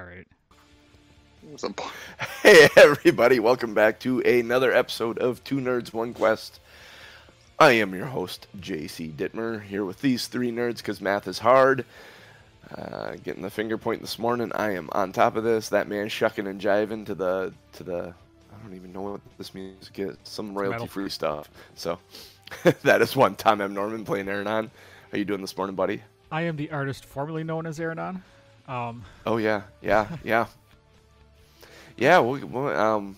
alright. Hey everybody, welcome back to another episode of Two Nerds, One Quest. I am your host, JC Dittmer, here with these three nerds because math is hard. Getting the finger point this morning, I am on top of this. That man shucking and jiving to the I don't even know what this music is, some royalty-free stuff. So, that is one. Tom M. Norman playing Aronan. How are you doing this morning, buddy? I am the artist formerly known as Aronan. Oh yeah. Yeah, we'll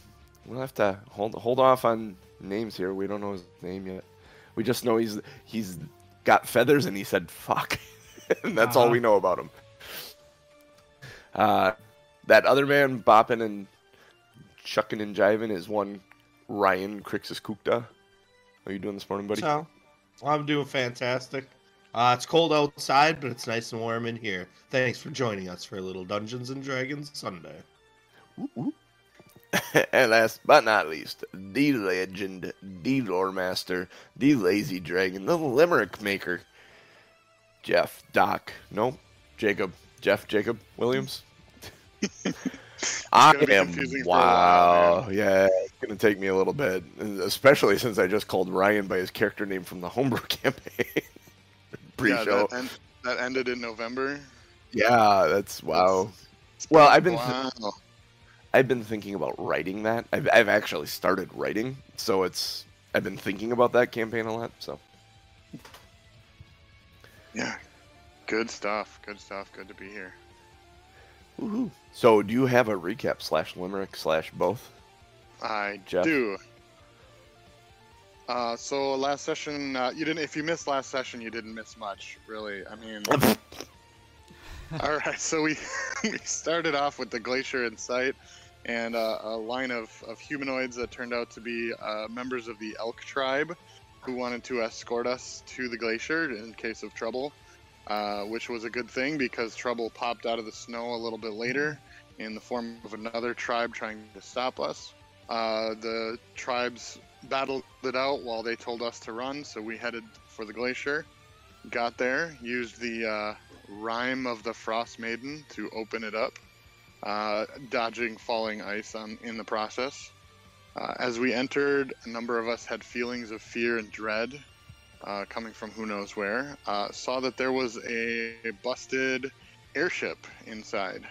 have to hold off on names here. We don't know his name yet. We just know he's got feathers and he said fuck. And that's all we know about him. That other man bopping and chucking and jiving is one Ryan Krixis Kukta. How are you doing this morning, buddy? So, I'm doing fantastic. It's cold outside, but it's nice and warm in here. Thanks for joining us for a little Dungeons and Dragons Sunday. And last but not least, the legend, the lore master, the lazy dragon, the limerick maker, Jeff Jacob Williams. I am, wow, yeah, it's going to take me a little bit, especially since I just called Ryan by his character name from the homebrew campaign pre-show. Yeah, that ended in November. Yeah, that's, wow. Well, I've been thinking about writing that. I've actually started writing, so I've been thinking about that campaign a lot, so. Yeah, good stuff, good to be here. Woohoo. So, do you have a recap / limerick / both? I Jeff? do. So last session, if you missed last session, you didn't miss much, really. I mean, all right, so we started off with the glacier in sight, and a line of humanoids that turned out to be members of the elk tribe who wanted to escort us to the glacier in case of trouble, which was a good thing because trouble popped out of the snow a little bit later in the form of another tribe trying to stop us. The tribes battled it out while they told us to run, so we headed for the glacier. Got there, used the Rime of the Frost Maiden to open it up, dodging falling ice in the process. As we entered, a number of us had feelings of fear and dread coming from who knows where. Saw that there was a busted airship inside.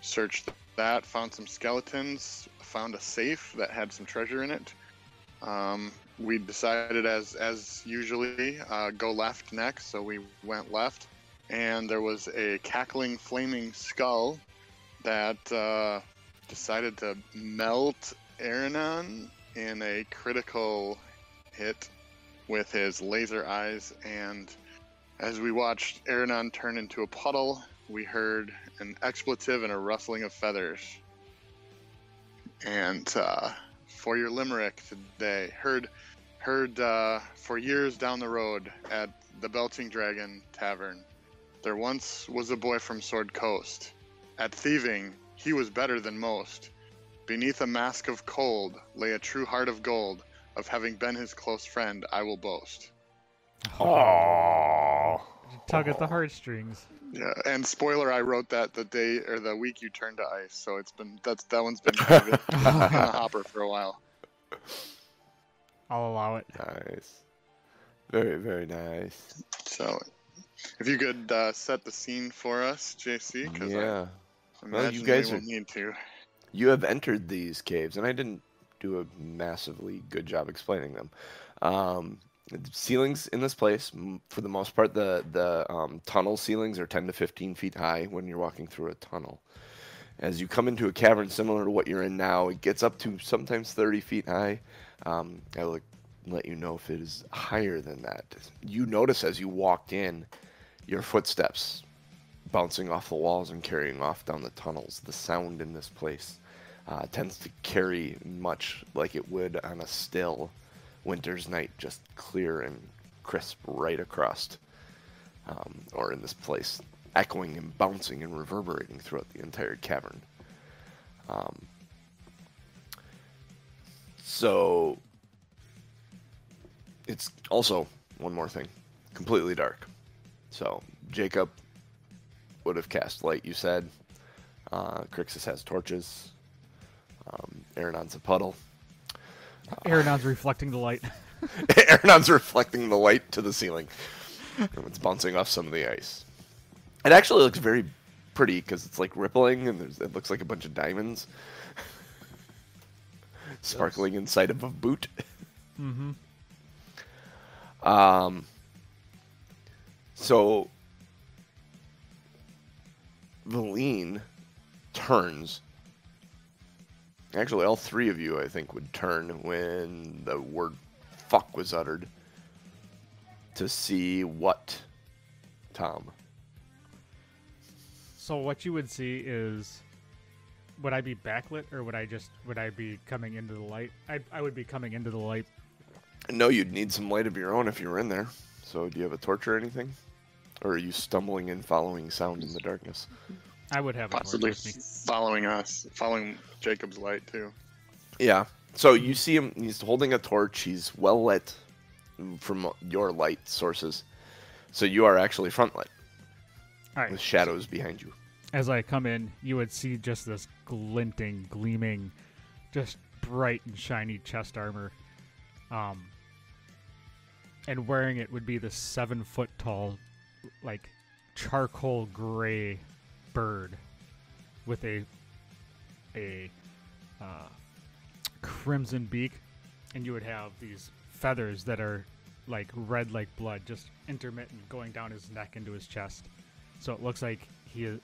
Searched that, found some skeletons, found a safe that had some treasure in it. We decided, as usually, go left next, so we went left. And there was a cackling, flaming skull that decided to melt Aronan in a critical hit with his laser eyes. And as we watched Aronan turn into a puddle, we heard an expletive and a rustling of feathers. And for your limerick today, heard for years down the road at the Belching Dragon Tavern, there once was a boy from Sword Coast. At thieving, he was better than most. Beneath a mask of cold lay a true heart of gold. Of having been his close friend, I will boast. Aww. Tug at the heartstrings. Yeah, and spoiler, I wrote that the day or the week you turned to ice, so that one's been kind of in a hopper for a while. I'll allow it. Nice. Very, very nice. So, if you could set the scene for us, JC, because yeah. I imagine we will need to. You have entered these caves, and I didn't do a massively good job explaining them. The ceilings in this place, for the most part, the tunnel ceilings are 10 to 15 feet high when you're walking through a tunnel. As you come into a cavern similar to what you're in now, it gets up to sometimes 30 feet high. I'll let you know if it is higher than that. You notice as you walked in, your footsteps bouncing off the walls and carrying off down the tunnels. The sound in this place tends to carry much like it would on a still winter's night, just clear and crisp right across, or in this place, echoing and bouncing and reverberating throughout the entire cavern. So it's also, one more thing, completely dark. So Jacob would have cast light, you said. Krixis has torches. Aronon's a puddle. Aronon's reflecting the light. Aronon's reflecting the light to the ceiling. And it's bouncing off some of the ice. It actually looks very pretty because it's like rippling and it looks like a bunch of diamonds sparkling inside of a boot. Mm-hmm. So Valine turns. Actually, all three of you, I think, would turn when the word fuck was uttered to see what, Tom? So what you would see is, would I be backlit or would I be coming into the light? I would be coming into the light. No, you'd need some light of your own if you were in there. So do you have a torch or anything? Or are you stumbling and following sound in the darkness? I would have a torch Possibly with me. following Jacob's light too. Yeah. So you see him, he's holding a torch. He's well lit from your light sources. So you are actually front lit All right. with shadows behind you. As I come in, you would see just this gleaming, just bright and shiny chest armor. And wearing it would be this 7-foot tall, like charcoal gray bird with a crimson beak, and you would have these feathers that are like red like blood, just intermittent going down his neck into his chest. So it looks like it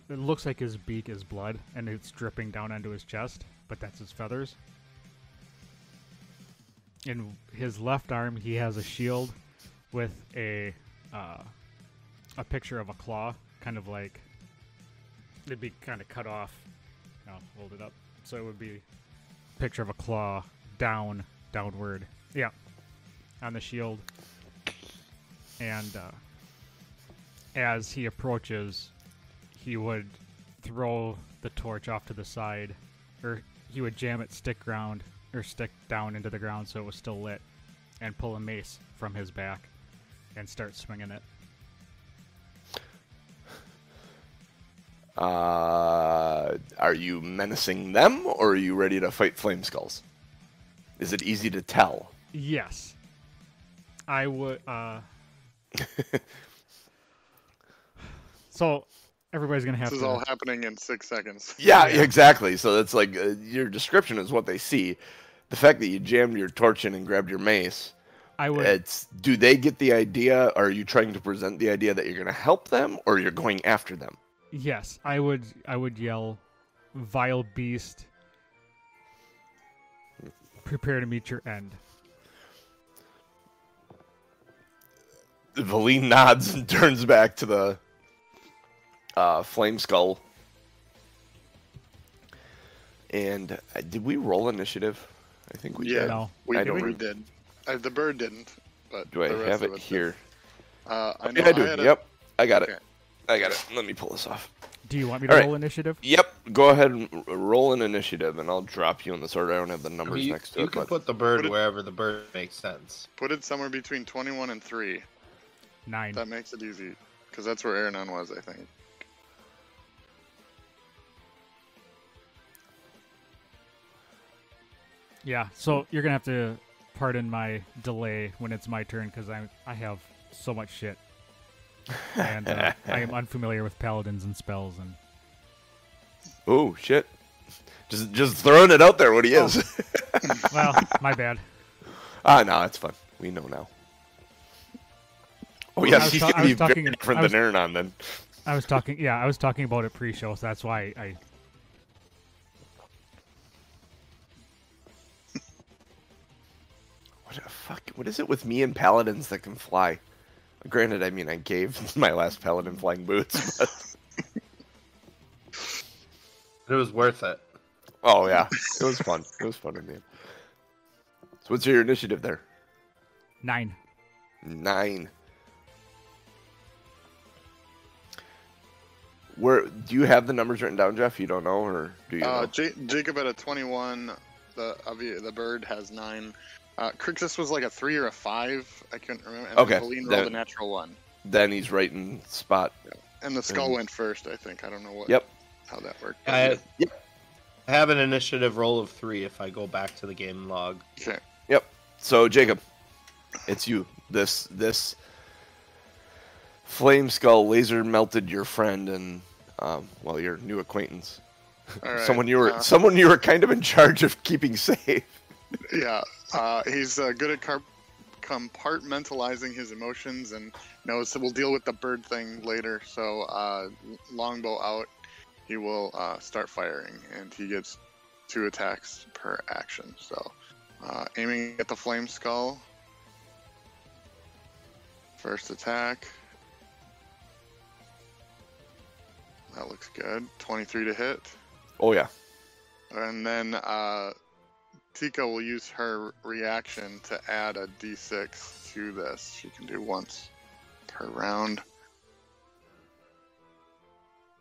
looks like his beak is blood and it's dripping down onto his chest, but that's his feathers. In his left arm, he has a shield with a picture of a claw, kind of like it'd be kind of cut off. I'll hold it up, so it would be a picture of a claw downward. Yeah, on the shield. And as he approaches, he would throw the torch off to the side, or he would jam it stick down into the ground so it was still lit, and pull a mace from his back and start swinging it. Are you menacing them, or are you ready to fight flame skulls? Is it easy to tell? Yes. I would, so everybody's going to have This is all happening in 6 seconds. Yeah, exactly. So that's like your description is what they see. The fact that you jammed your torch in and grabbed your mace, do they get the idea? Or are you trying to present the idea that you're going to help them, or you're going after them? Yes, I would yell, "Vile beast, prepare to meet your end." Valine nods and turns back to the flame skull. And did we roll initiative? I think we did. No. We I don't did. The bird didn't, but Do I the rest have of it did. here? I Yeah, I do. had Yep, I got Okay. it. I got it. Let me pull this off. Do you want me to All right. roll initiative? Yep, go ahead and roll an initiative, and I'll drop you in the order. I don't have the numbers next to You it. can But put the bird Put it- wherever the bird makes sense. Put it somewhere between 21 and 3. 9. That makes it easy, because that's where Aronan was, I think. Yeah, so you're gonna have to pardon my delay when it's my turn because I have so much shit, and I am unfamiliar with paladins and spells. And oh shit! Just throwing it out there. What he is. well, my bad. No, it's fun. We know now. Oh yes, he's gonna be very different than Aronan then. I was talking about it pre-show, so that's why I. What the fuck? What is it with me and paladins that can fly? Granted, I mean I gave my last paladin flying boots, but It was worth it. oh yeah, it was fun. It was fun in the end. So what's your initiative there? 9. 9. Where do you have the numbers written down, Jeff? You don't know, or do you know? Jacob had a 21. The bird has 9. Krixis was like a 3 or a 5. I couldn't remember. And Okay, Valine rolled a natural 1. Then he's right in spot. And the skull went first, I think. I don't know what. Yep. how that worked. I have an initiative roll of 3 if I go back to the game log. Okay. Yep. So Jacob, it's you. This flame skull laser melted your friend and well, your new acquaintance. All right. Someone you were kind of in charge of keeping safe. Yeah. He's good at compartmentalizing his emotions and knows that we'll deal with the bird thing later. So longbow out, he will start firing, and he gets 2 attacks per action. So aiming at the flame skull. First attack. That looks good. 23 to hit. Oh yeah. And then Tika will use her reaction to add a d6 to this. She can do once per round.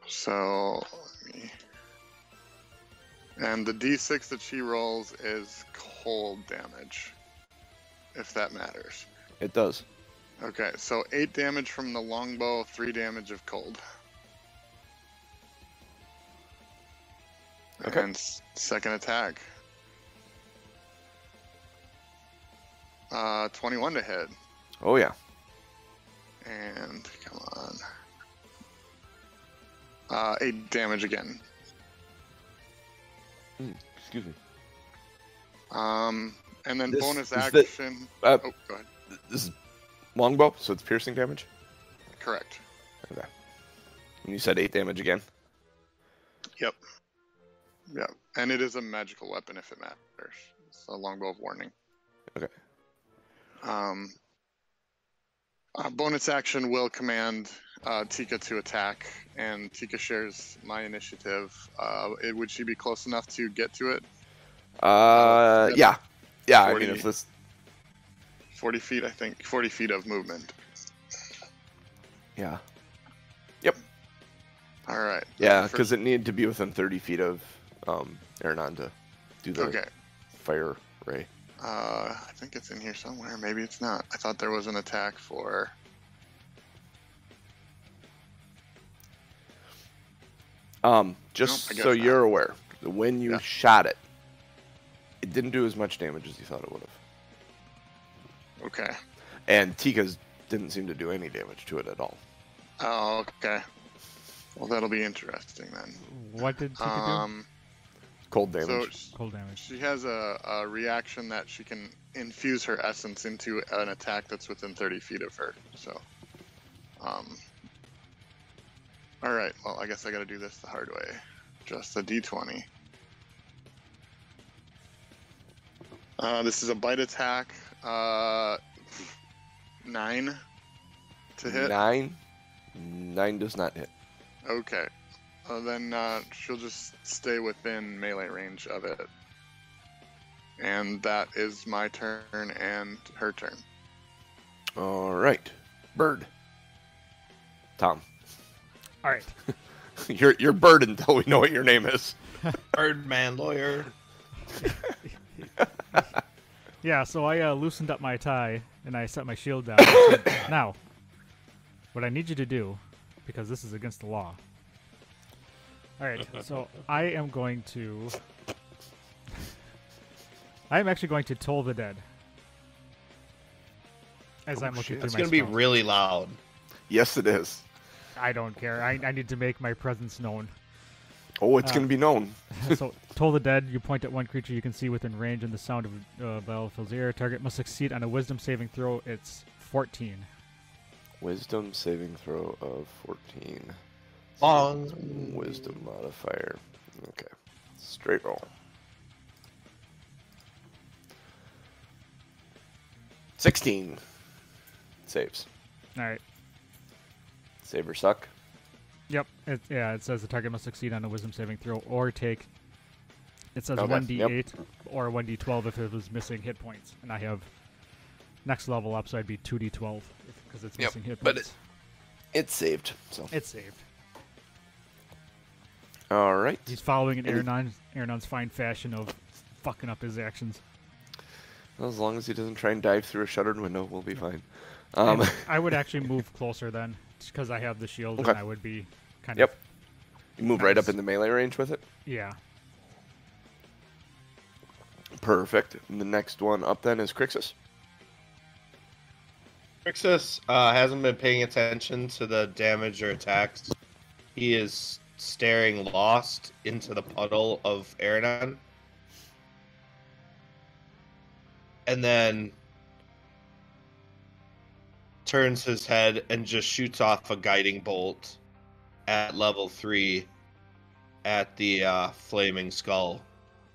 So, and the d6 that she rolls is cold damage, if that matters. It does. Okay, so 8 damage from the longbow, 3 damage of cold. Okay. And second attack. 21 to hit. Oh yeah. And come on. 8 damage again. Excuse me. And then This bonus is action. oh, go ahead. This is longbow, so it's piercing damage. Correct. Okay. And you said 8 damage again. Yep. Yep. And it is a magical weapon if it matters. It's a longbow of warning. Okay. Bonus action will command Tika to attack, and Tika shares my initiative. Would she be close enough to get to it? Yeah. Yeah, 40. I mean, if this... 40 feet, I think. 40 feet of movement. Yeah. Yep. All right. Yeah, because it needed to be within 30 feet of Aronan to do the fire ray. I think it's in here somewhere. Maybe it's not. I thought there was an attack for... Just Nope, I so guess you're not. aware, when you shot it, it didn't do as much damage as you thought it would have. Okay. And Tika's didn't seem to do any damage to it at all. Oh, okay. Well, that'll be interesting then. What did Tika Cold So damage. do? Cold damage. she has a reaction that she can infuse her essence into an attack that's within 30 feet of her. So, all right. Well, I guess I got to do this the hard way. Just a d20. This is a bite attack. 9 to hit. 9? 9 does not hit. Okay. Then she'll just stay within melee range of it. And that is my turn and her turn. All right. Bird. Tom. All right. You're bird until we know what your name is. Birdman lawyer. Yeah, so I loosened up my tie and I set my shield down. I said, now, what I need you to do, because this is against the law. All right, so I am actually going to toll the dead. As I'm looking through It's my going to be spells. really loud. Yes, it is. I don't care. I need to make my presence known. Oh, it's going to be known. So, toll the dead. You point at one creature you can see within range, and the sound of bell fills the air. Target must succeed on a Wisdom saving throw. It's 14. Wisdom saving throw of 14. Long. Wisdom modifier. Okay. Straight roll. 16. Saves. All right. Save or suck. Yep. It says the target must succeed on a Wisdom saving throw or take. It says Okay, 1d8 or 1d12 if it was missing hit points, and I have next level up, so I'd be 2d12 because it's missing hit but points. It's saved. So. It's saved. All right. He's following in Aronan's fine fashion of fucking up his actions. Well, as long as he doesn't try and dive through a shuttered window, we'll be fine. And I would actually move closer then, because I have the shield, Okay. and I would be kind of... Yep. You move right up Nice. in the melee range with it. Yeah. Perfect. And the next one up then is Krixis. Krixis hasn't been paying attention to the damage or attacks. He is staring lost into the puddle of Aronan. And then turns his head and just shoots off a guiding bolt at level 3 at the flaming skull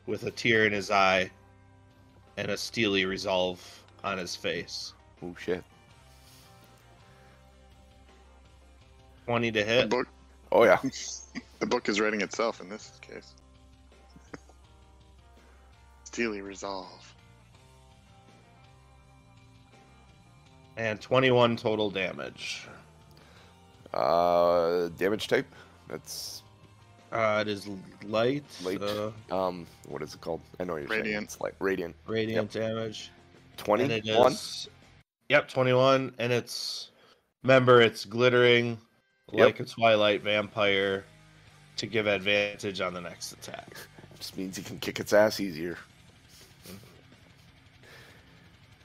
with a tear in his eye and a steely resolve on his face. Oh shit. 20 to The hit. book, Oh yeah. the book is writing itself in this case. Steely resolve. And 21 total damage. Damage type. That's It is light. light. What is it called? I know what you're saying. Radiant. It's like radiant. Radiant damage. 20. And it is. Yep, 21. And it's. Remember, it's glittering like a Twilight vampire to give advantage on the next attack. Just means he can kick its ass easier.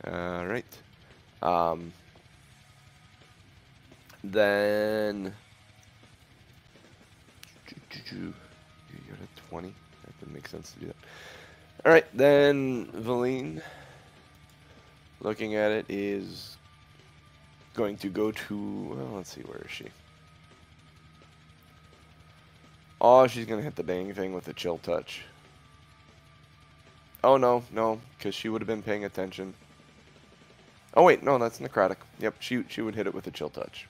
All right. Then you got a 20. That didn't make sense to do that. All right, then Valine, looking at it, is going to go to. Well, let's see, where is she? Oh, she's gonna hit the dang thing with a chill touch. Oh no, because she would have been paying attention. Oh wait, no, that's necrotic. Yep, she would hit it with a chill touch.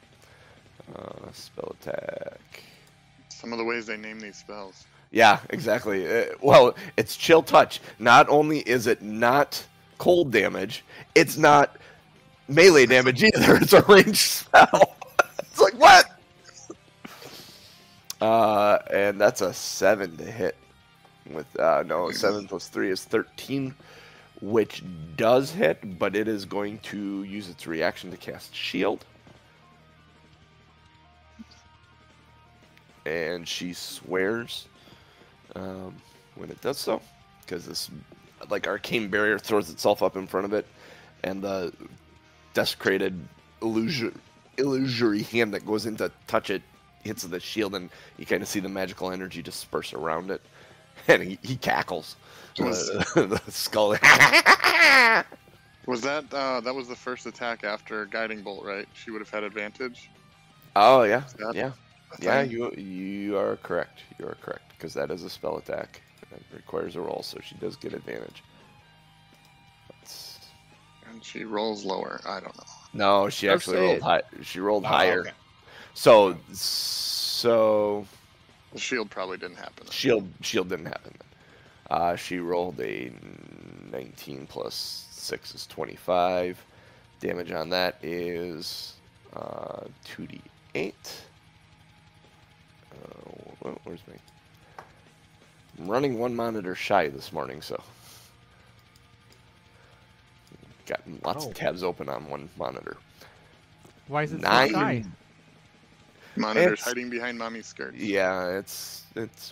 Spell attack. Some of the ways they name these spells. Yeah, exactly. Well, it's chill touch. Not only is it not cold damage, it's not melee damage either. It's a ranged spell. It's like, what? And that's a 7 to hit. With 7 plus 3 is 13, which does hit, but it is going to use its reaction to cast shield. And she swears when it does so, because this like arcane barrier throws itself up in front of it, and the desecrated illusory hand that goes in to touch it hits the shield, and you kind of see the magical energy disperse around it, and he cackles. The skull. Was that that was the first attack after guiding bolt, right? She would have had advantage. Oh yeah, that yeah. a Yeah, thing? you are correct. You are correct, because that is a spell attack. It requires a roll, so she does get advantage. Let's... And she rolls lower. I don't know. No, she Don't actually say rolled it. high. She rolled Oh, higher. okay. So The shield probably didn't happen. shield didn't happen. She rolled a 19 plus 6 is 25. Damage on that is 2d8. Where's my? I'm running one monitor shy this morning, so got lots of tabs open on one monitor. Why is it so 9. shy? Monitor's It's- hiding behind mommy's skirts. Yeah, it's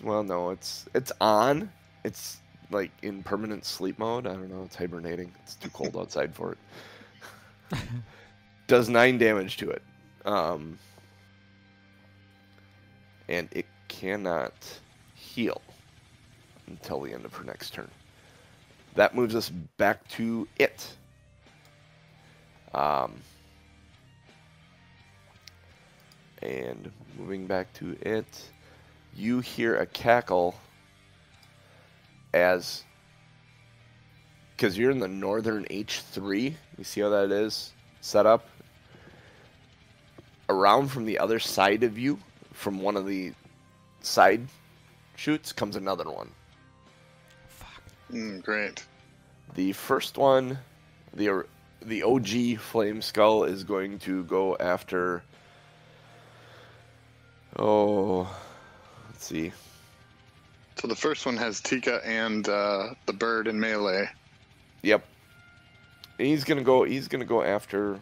well, no, it's on. It's like in permanent sleep mode. I don't know. It's hibernating. It's too cold outside for it. Does 9 damage to it, and it cannot heal until the end of her next turn. That moves us back to it. And moving back to it, you hear a cackle as, because you're in the northern H3, you see how that is set up? Around from the other side of you, from one of the side shoots, comes another one. Great. The first one, the OG Flame Skull, is going to go after... Oh, let's see. So the first one has Tika and the bird in melee. Yep. And he's gonna go after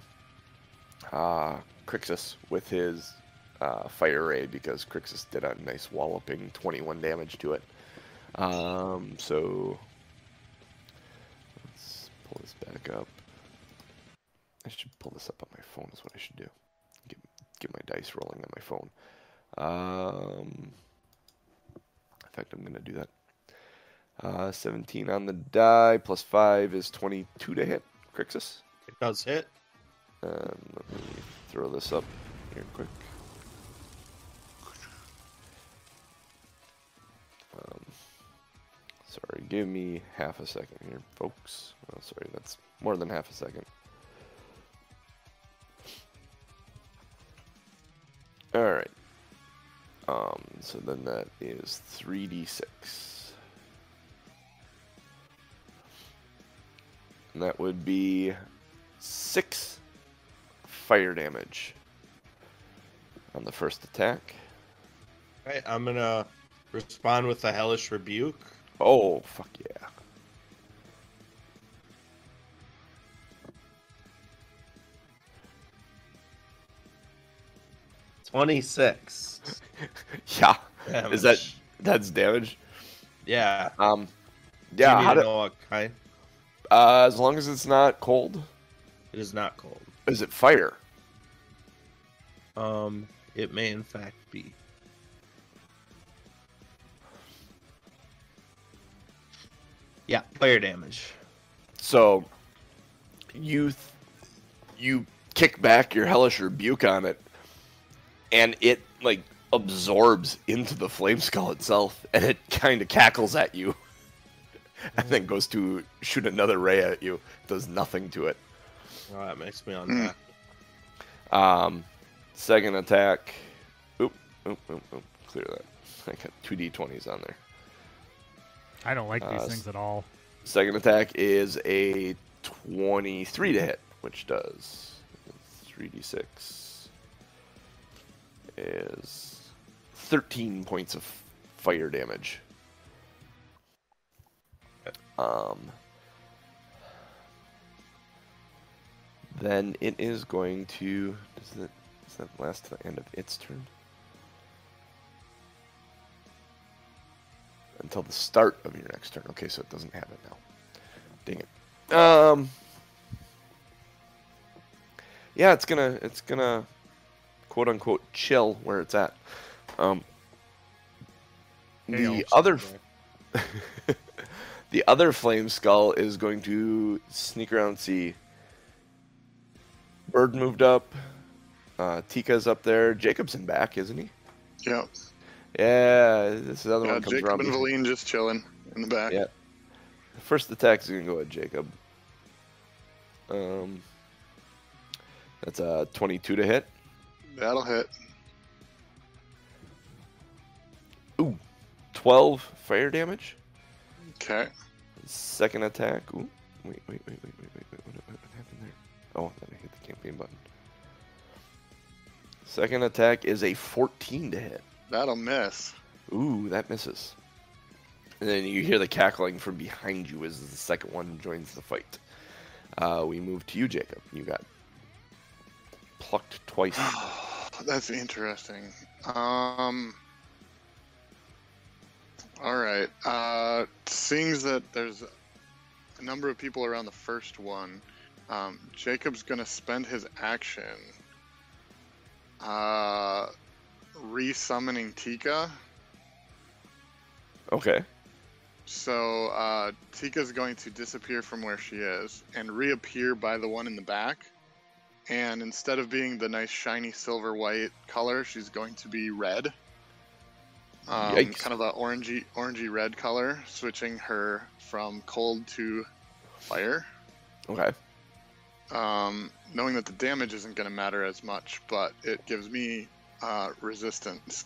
Krixis with his fire ray because Krixis did a nice walloping 21 damage to it. So let's pull this back up. I should pull this up on my phone is what I should do. Get my dice rolling on my phone. In fact, I'm going to do that. 17 on the die, plus 5 is 22 to hit. Krixis. It does hit. Let me throw this up here quick. Sorry, give me half a second here, folks. Oh, sorry, that's more than half a second. Alright. So then that is 3d6. And that would be 6 fire damage on the first attack. Alright, I'm gonna respond with a hellish rebuke. Oh, fuck yeah. $26. Yeah. Damage. That's damage? Yeah. Yeah, Do you how need to do, know what kind? as long as it's not cold. It is not cold. Is it fire? It may in fact be. Yeah, fire damage. So you kick back your hellish rebuke on it, and it like absorbs into the flame skull itself, and it kind of cackles at you, and then goes to shoot another ray at you. Does nothing to it. Oh, that makes me unhappy. Second attack. Oop. Clear that. I got 2d20s on there. I don't like these things at all. Second attack is a 23 to hit, which does 3d6 is 13 points of fire damage. Then it is going to. Does that last to the end of its turn? Until the start of your next turn. Okay, so it doesn't have it now. Dang it. Yeah, it's gonna quote unquote chill where it's at. The other flame skull is going to sneak around and see. Bird moved up. Tika's up there. Jacobson back, isn't he? Yeah. Yeah, this other one comes Jacob around. and Valine just chilling in the back. Yeah. The first attack is going to go at Jacob. That's a 22 to hit. That'll hit. Ooh, 12 fire damage. Okay. Second attack. Ooh, wait. What happened there? Oh, then I hit the campaign button. Second attack is a 14 to hit. That'll miss. Ooh, that misses. And then you hear the cackling from behind you as the second one joins the fight. We move to you, Jacob. You got plucked twice. That's interesting. All right. Seeing that there's a number of people around the first one, Jacob's gonna spend his action re-summoning Tika. Okay. So Tika's going to disappear from where she is and reappear by the one in the back. And instead of being the nice shiny silver white color, she's going to be red. Kind of a orangey red color, switching her from cold to fire. Okay. Knowing that the damage isn't going to matter as much, but it gives me resistance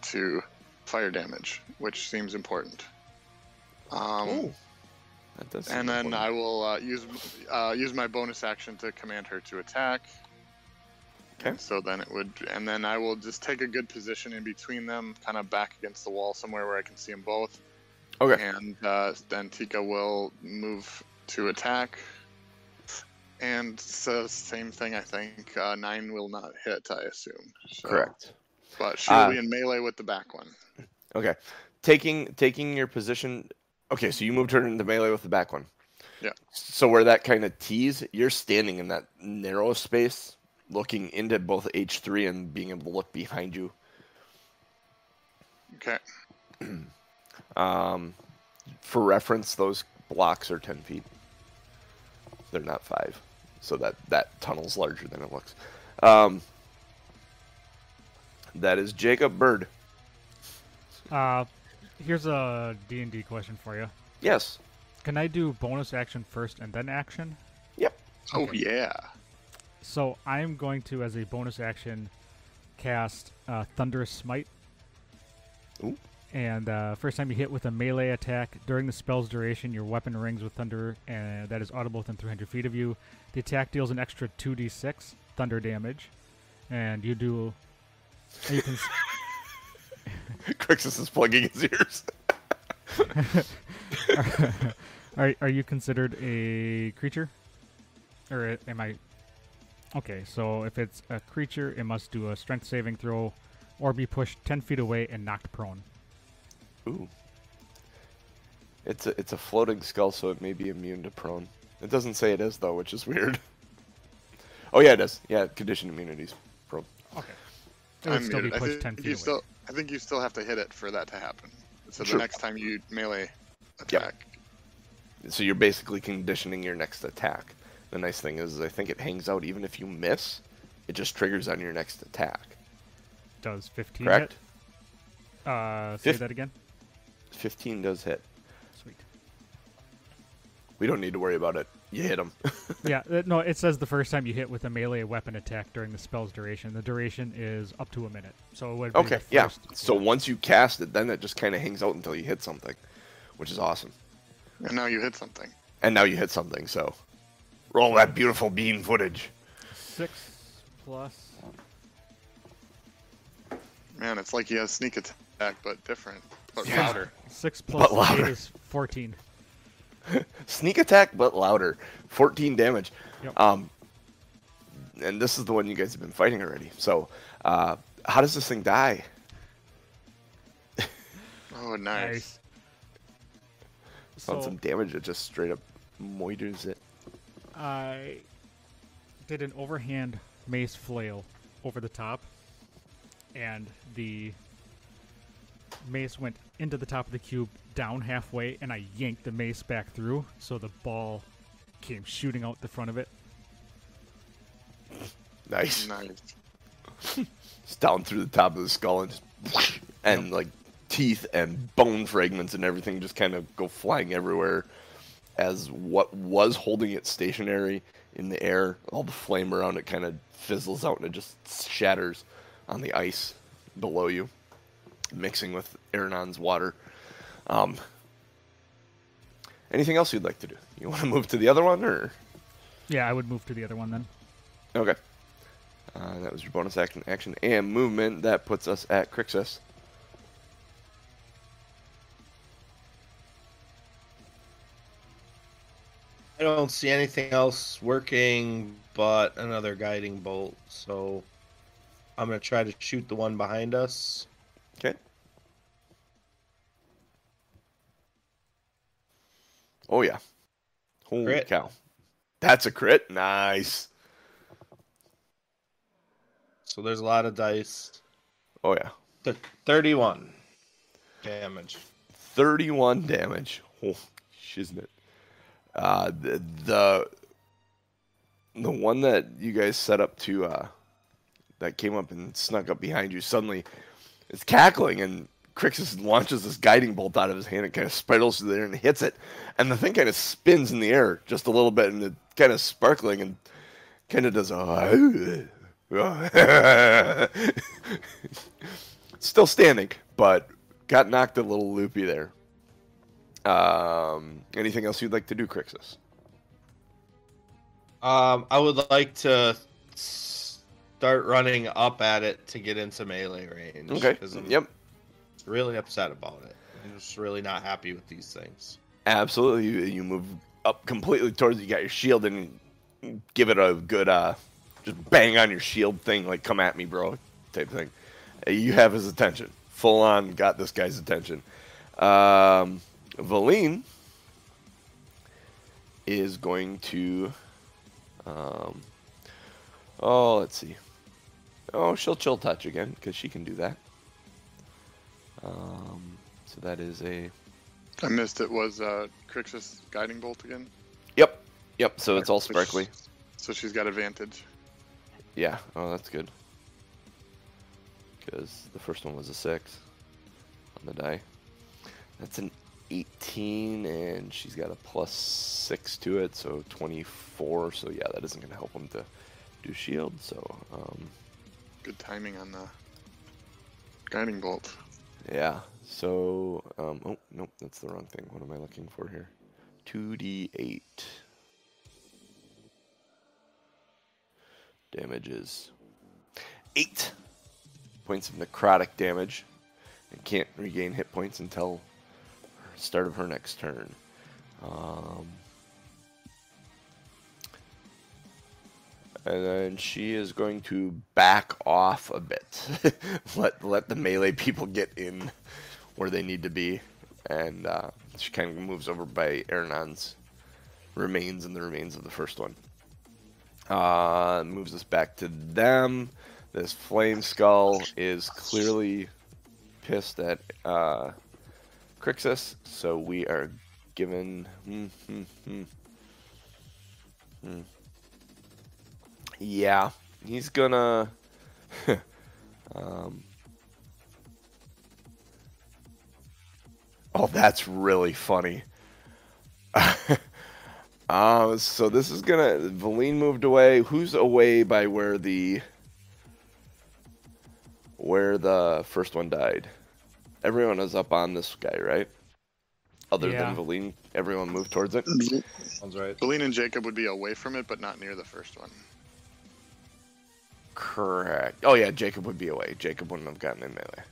to fire damage, which seems important. That does seem and then important. I will use my bonus action to command her to attack. Okay. And so then it would, and then I will just take a good position in between them, kind of back against the wall somewhere where I can see them both. Okay. And then Tika will move to attack. And so same thing, I think. 9 will not hit, I assume. So, Correct. But she'll be in melee with the back one. Okay. Taking your position. Okay, so you moved her into melee with the back one. Yeah. So where that kind of tees, you're standing in that narrow space, looking into both H3 and being able to look behind you. Okay. For reference, those blocks are 10 feet. They're not 5. So that tunnel's larger than it looks. That is Jacob Bird. Here's a D&D question for you. Yes. Can I do bonus action first and then action? Yep. Oh, yeah. So I'm going to, as a bonus action, cast Thunderous Smite. Ooh. And first time you hit with a melee attack, during the spell's duration, your weapon rings with thunder, and that is audible within 300 feet of you. The attack deals an extra 2d6 thunder damage, and you do... You can... Krixis is plugging his ears. Are you considered a creature? Or am I... Okay, so if it's a creature, it must do a strength saving throw or be pushed 10 feet away and knocked prone. Ooh. It's a floating skull, so it may be immune to prone. It doesn't say it is, though, which is weird. Oh, yeah, it is. Yeah, condition immunities. Prone. Okay. It would still be pushed 10 feet away. I think you still have to hit it for that to happen. So True. the next time you melee attack. Yep. So you're basically conditioning your next attack. The nice thing is I think it hangs out even if you miss. It just triggers on your next attack. Does 15 Correct? hit? Say that again. 15 does hit. Sweet. We don't need to worry about it. You hit him. Yeah, no, it says the first time you hit with a melee weapon attack during the spell's duration. The duration is up to a minute. So it would be Okay, the yeah. first. So once you cast it, then it just kind of hangs out until you hit something, which is awesome. And now you hit something. And now you hit something, so roll that beautiful beam footage. 6 plus... Man, it's like he has sneak attack, but different. But Yeah. louder. 6 plus But louder. 8 is 14. Sneak attack, but louder. 14 damage. Yep. And this is the one you guys have been fighting already. So, how does this thing die? Oh, nice. On So some damage, it just straight up moiters it. I did an overhand mace flail over the top, and the mace went into the top of the cube down halfway, and I yanked the mace back through, so the ball came shooting out the front of it. Nice. Nice. It's down through the top of the skull and like teeth and bone fragments and everything just kind of go flying everywhere as what was holding it stationary in the air, all the flame around it kind of fizzles out and it just shatters on the ice below you, mixing with Aronan's water. Anything else you'd like to do? You want to move to the other one, or? Yeah, I would move to the other one then. Okay. That was your bonus action, and movement. That puts us at Krixis. I don't see anything else working but another guiding bolt, so I'm going to try to shoot the one behind us. Okay. Oh, yeah. Holy Crit. cow. That's a crit. Nice. So there's a lot of dice. Oh, yeah. 31 damage. 31 damage. Oh, shiznit. The one that you guys set up to, that came up and snuck up behind you suddenly is cackling, and Krixis launches this guiding bolt out of his hand and kind of spirals through there and hits it, and the thing kind of spins in the air just a little bit, and it kind of sparkling and kind of does a... Still standing, but got knocked a little loopy there. Anything else you'd like to do, Krixis? I would like to start running up at it to get into melee range. Okay. 'Cause I'm Yep. really upset about it. I'm just really not happy with these things. Absolutely. You move up completely towards you. Got your shield and give it a good just bang on your shield thing, like come at me, bro, type thing. You have his attention. Full on got this guy's attention. Valine is going to... let's see. Oh, she'll chill touch again, because she can do that. So that is a... I missed it. Was Krixis guiding bolt again? Yep. Yep, so it's all sparkly. So she's got advantage. Yeah, oh, that's good. Because the first one was a 6 on the die. That's an 18, and she's got a +6 to it, so 24. So yeah, that isn't going to help him to do shield. So good timing on the guiding bolt. yeah. So oh nope, that's the wrong thing. What am I looking for here? 2d8 damage is 8 points of necrotic damage, and can't regain hit points until start of her next turn. And then she is going to back off a bit. let the melee people get in where they need to be. And she kind of moves over by Aronan's remains and the remains of the first one. Moves us back to them. This flame skull is clearly pissed at Krixis, so we are given... Yeah, he's gonna... Oh, that's really funny. So this is gonna... Valine moved away. Who's away by where the first one died? Everyone is up on this guy, right? Other than Valine, everyone moved towards it? Sounds right. Valine and Jacob would be away from it, but not near the first one. Correct. Oh yeah, Jacob would be away. Jacob wouldn't have gotten in melee.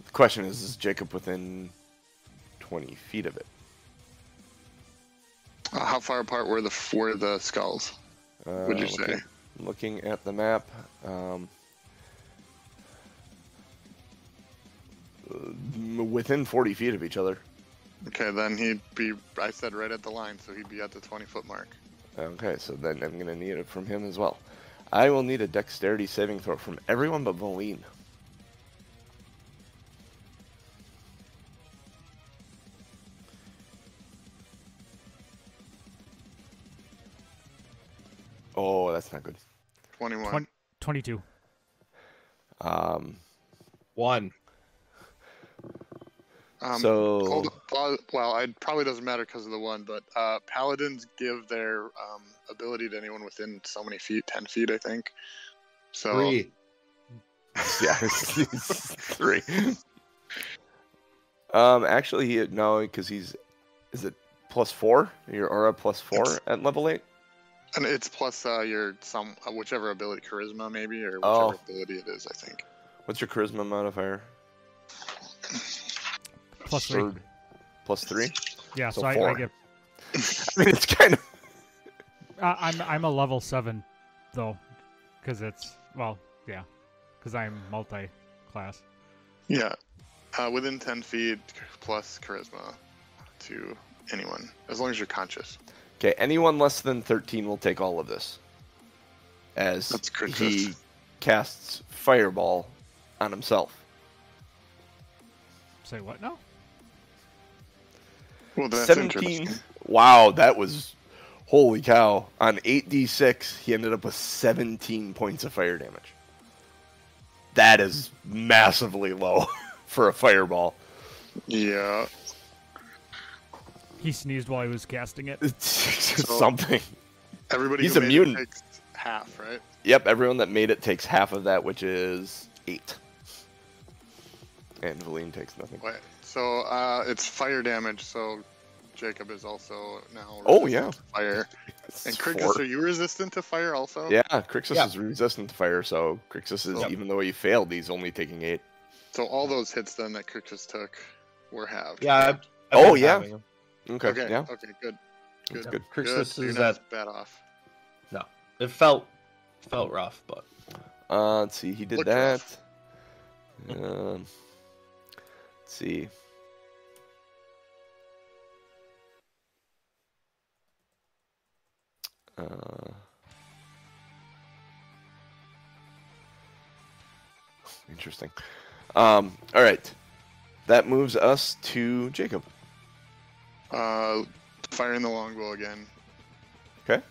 The question is Jacob within 20 feet of it? How far apart were the skulls? Would you say? Looking at the map, within 40 feet of each other. Okay, then he'd be, I said right at the line, so he'd be at the 20-foot mark. Okay, so then I'm going to need it from him as well. I will need a dexterity saving throw from everyone but Valine. Oh, that's not good. 21. 22. 1. So well, it probably doesn't matter because of the 1, but paladins give their ability to anyone within so many feet, 10 feet, I think. So 3. yeah, 3. Actually, no, because is it +4? Your aura +4 at level 8? And it's plus your whichever ability, charisma maybe, or whichever ability it is, I think. What's your charisma modifier? +3. +3? Yeah, so 4. I get. I mean, it's kind of. I'm a level 7 though, because it's because I'm multi-class. Yeah, within 10 feet plus charisma to anyone, as long as you're conscious. Okay, anyone less than 13 will take all of this. As he casts Fireball on himself. Say what now? Well, that's 17. Wow, that was... Holy cow. On 8d6, he ended up with 17 points of fire damage. That is massively low for a Fireball. Yeah. He sneezed while he was casting it. Something. Everybody He's who made immune. it takes half, right? Yep, everyone that made it takes half of that, which is 8. And Valine takes nothing. Wait, so it's fire damage, so Jacob is also now resistant to fire. And Krixis, 4. are you resistant to fire also? Yeah, Krixis is resistant to fire, so Krixis is, even though he failed, he's only taking 8. So all those hits then that Krixis took were halved. Yeah. Okay, yeah. Okay, good. That's good. Krixis You're is not at bad off. No, it felt Felt rough, but Let's see. He did Looked that. rough. Let's see. Interesting. All right. That moves us to Jacob. Firing the longbow again. Okay.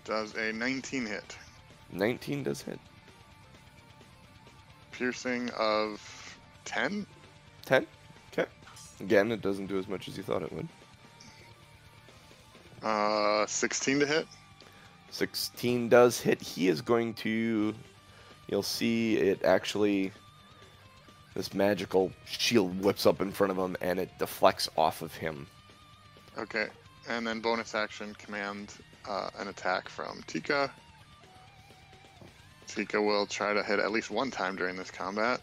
Does a 19 hit. 19 does hit. Piercing of 10? 10? Okay. Again, it doesn't do as much as you thought it would. 16 to hit. 16 does hit. He is going to... You'll see it actually... This magical shield whips up in front of him, and it deflects off of him. Okay. And then bonus action, command an attack from Tika. Tika will try to hit at least one time during this combat.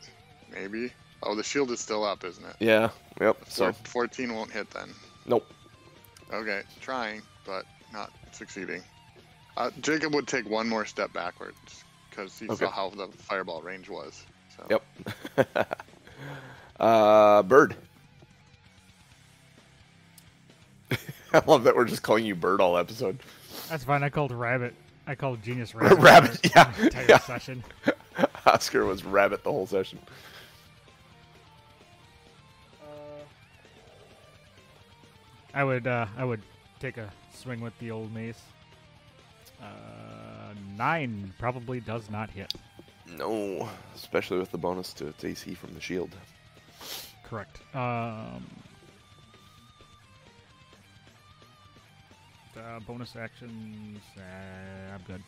Maybe. Oh, the shield is still up, isn't it? Yeah. Yep. So 14 won't hit then. nope. Okay. Trying, but not succeeding. Jacob would take one more step backwards because he saw how the fireball range was. So. Yep. Bird. I love that we're just calling you Bird all episode. That's fine. I called Rabbit. I called Genius Rabbit. Rabbit, for yeah. the entire Yeah. session. Oscar was Rabbit the whole session. I would take a swing with the old mace. 9 probably does not hit. No, especially with the bonus to its AC from the shield. Correct. Bonus actions. I'm good.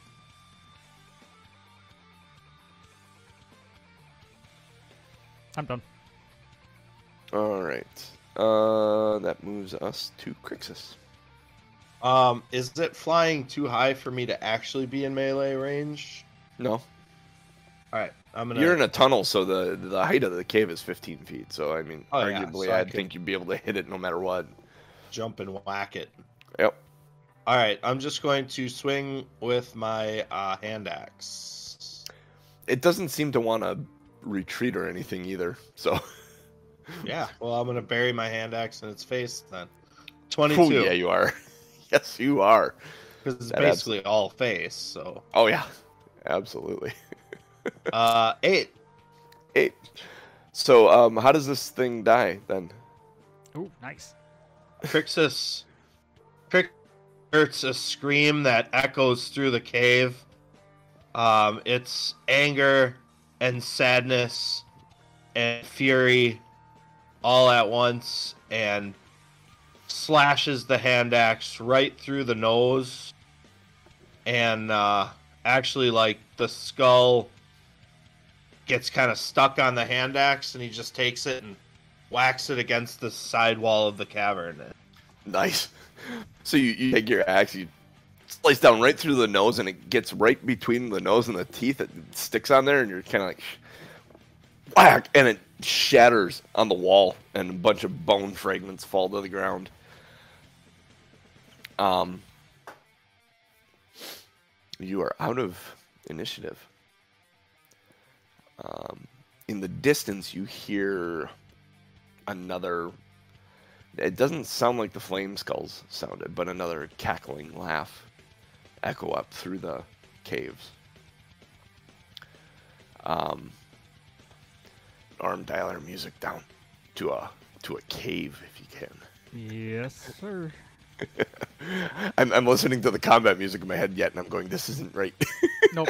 I'm done. All right. That moves us to Krixis. Is it flying too high for me to actually be in melee range? No, All right, I'm gonna. you're in a tunnel, so the height of the cave is 15 feet. So I mean, Oh, yeah, arguably, so I I'd could- think you'd be able to hit it no matter what. jump and whack it. Yep. All right, I'm just going to swing with my hand axe. It doesn't seem to want to retreat or anything either. So. Yeah, well, I'm gonna bury my hand axe in its face then. 22. Oh, yeah, you are. Yes, you are. Because it's That basically all face. So Oh yeah, absolutely. 8. 8. So, how does this thing die then? Ooh, nice. Krixis hears a scream that echoes through the cave. It's anger and sadness and fury all at once, and slashes the hand axe right through the nose, and actually, like, the skull gets kind of stuck on the hand axe, and he just takes it and whacks it against the side wall of the cavern. Nice. So you take your axe, you slice down right through the nose, and it gets right between the nose and the teeth. It sticks on there, and you're kind of like, whack, and it shatters on the wall, and a bunch of bone fragments fall to the ground. You are out of initiative. In the distance, you hear another... It doesn't sound like the flame skulls sounded, but another cackling laugh echo up through the caves. Arm dialer music down to a cave if you can. Yes, sir. I'm listening to the combat music in my head yet, and I'm going, this isn't right. Nope.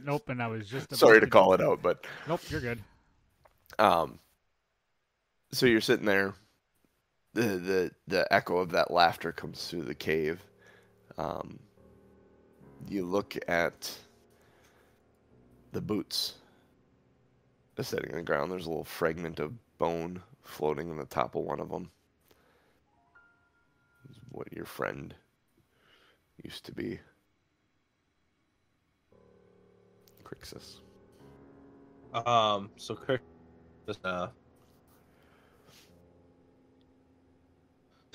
Nope. And I was just about Sorry to call it out, but Nope. You're good. so you're sitting there. The echo of that laughter comes through the cave. You look at the boots sitting on the ground. There's a little fragment of bone floating on the top of one of them. It's what your friend used to be. Krixis. So Kirk, if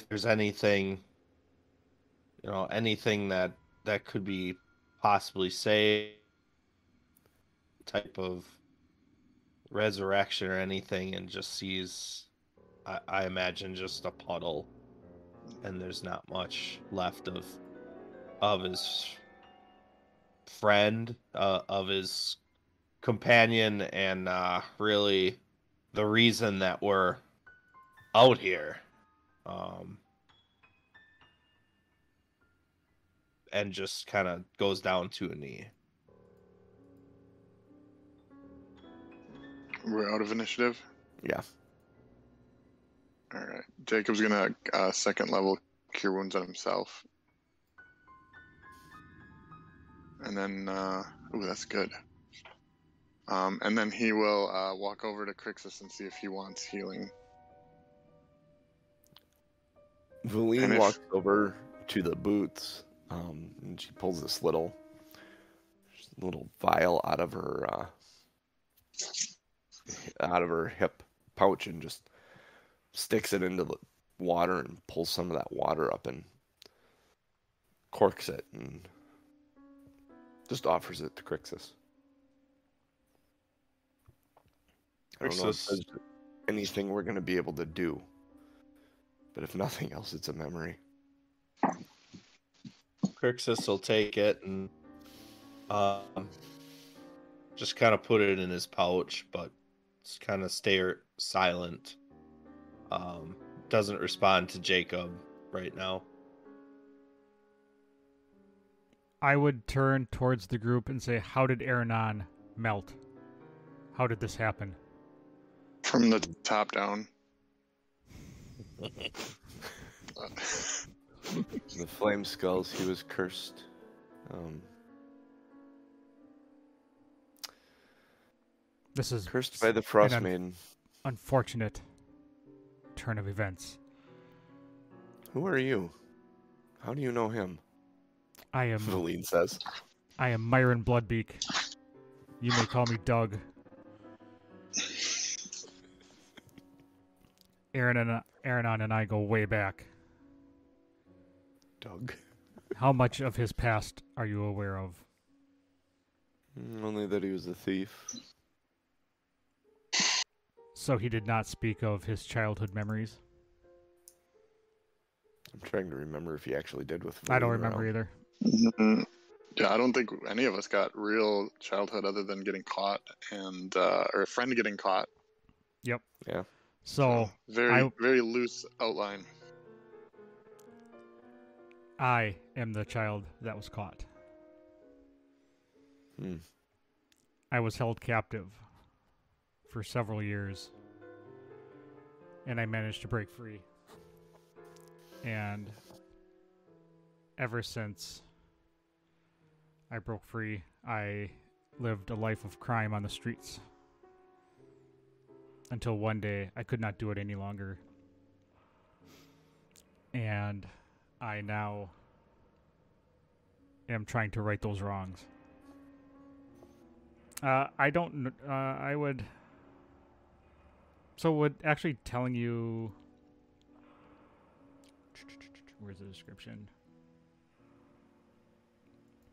there's anything, anything that could be possibly say type of resurrection or anything, and just sees, I imagine, just a puddle, and there's not much left of his friend, of his companion, and really the reason that we're out here. And just kind of goes down to a knee. We're out of initiative. Yeah. All right. Jacob's gonna second level cure wounds on himself, and then ooh, that's good. And then he will walk over to Krixis and see if he wants healing. Valine walks over to the boots, and she pulls this little vial out of her hip pouch and just sticks it into the water and pulls some of that water up and corks it and just offers it to Krixis. I don't know if there's anything we're going to be able to do, but if nothing else, it's a memory. Krixis will take it and just kind of put it in his pouch, but just kind of stay silent. Doesn't respond to Jacob right now. I would turn towards the group and say, how did Aronan melt? How did this happen? From the top down. The flame skulls, he was cursed. This is Cursed by the Frost Maiden. Unfortunate turn of events. Who are you? How do you know him? I am. Valine says. I am Myron Bloodbeak. You may call me Doug. Aronan and I go way back. Doug. How much of his past are you aware of? Only that he was a thief. So he did not speak of his childhood memories? I'm trying to remember if he actually did with Valine. I don't remember either. Mm-hmm. Yeah, I don't think any of us got real childhood other than getting caught and or a friend getting caught. Yep. Yeah. So very loose outline. I am the child that was caught. I was held captive for several years, and I managed to break free. And ever since I broke free, I lived a life of crime on the streets. Until one day, I could not do it any longer. And I now am trying to right those wrongs. I would... So would actually telling you... Where's the description?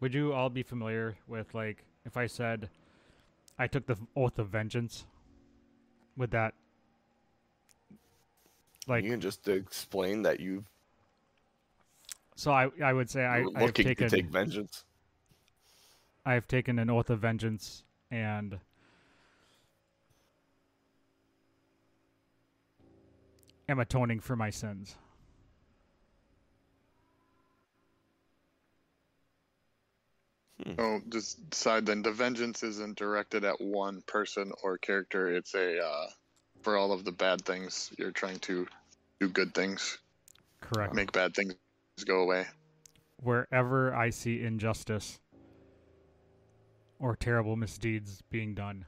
Would you all be familiar with, like, if I said I took the oath of vengeance? Would that... Like, you can just explain that you've... So I would say I've looking to take vengeance. I've taken an oath of vengeance and am atoning for my sins. Oh, just decide then. The vengeance isn't directed at one person or character. It's for all of the bad things. You're trying to do good things. Correct. Make bad things go away. Wherever I see injustice or terrible misdeeds being done,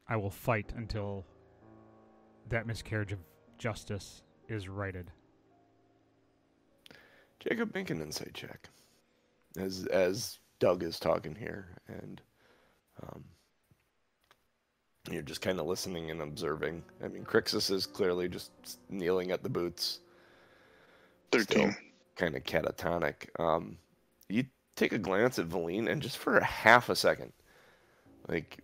I will fight until that miscarriage of justice is righted. Jacob, make an insight check. As Doug is talking here, and you're just kind of listening and observing. I mean, Krixis is clearly just kneeling at the boots. 13. Kind of catatonic. take a glance at Valine, and just for a half a second, like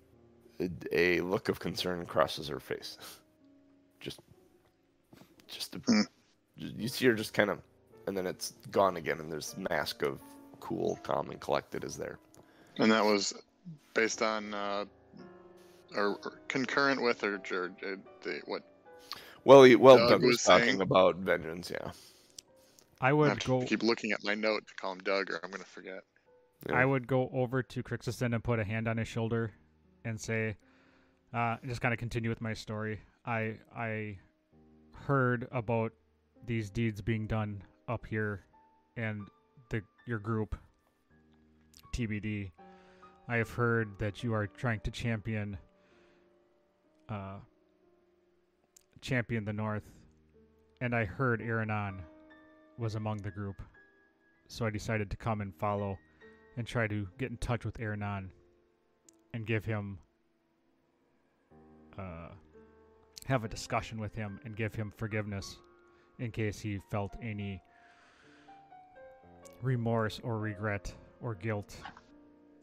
a look of concern crosses her face. just you see her just kind of, and then it's gone again, and there's mask of cool, calm, and collected is there. And that was based on or concurrent with or what? Well, Doug Doug was was talking saying. about vengeance, yeah. I I have would to go. keep looking at my note to call him Doug, or I'm gonna forget. Yeah. I would go over to Krixis and put a hand on his shoulder, and say, just kind of continue with my story. I heard about these deeds being done up here, and your group, TBD. I have heard that you are trying to champion the North, and I heard Aronan was among the group, so I decided to come and follow, and try to get in touch with Aronan, and give him, have a discussion with him, and give him forgiveness, in case he felt any remorse or regret or guilt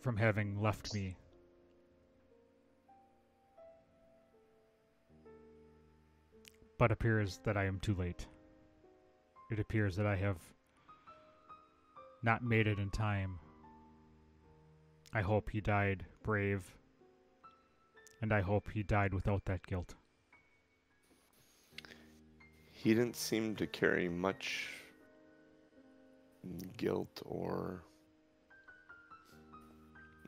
from having left me. But appears that I am too late. It appears that I have not made it in time. I hope he died brave, and I hope he died without that guilt. He didn't seem to carry much guilt or...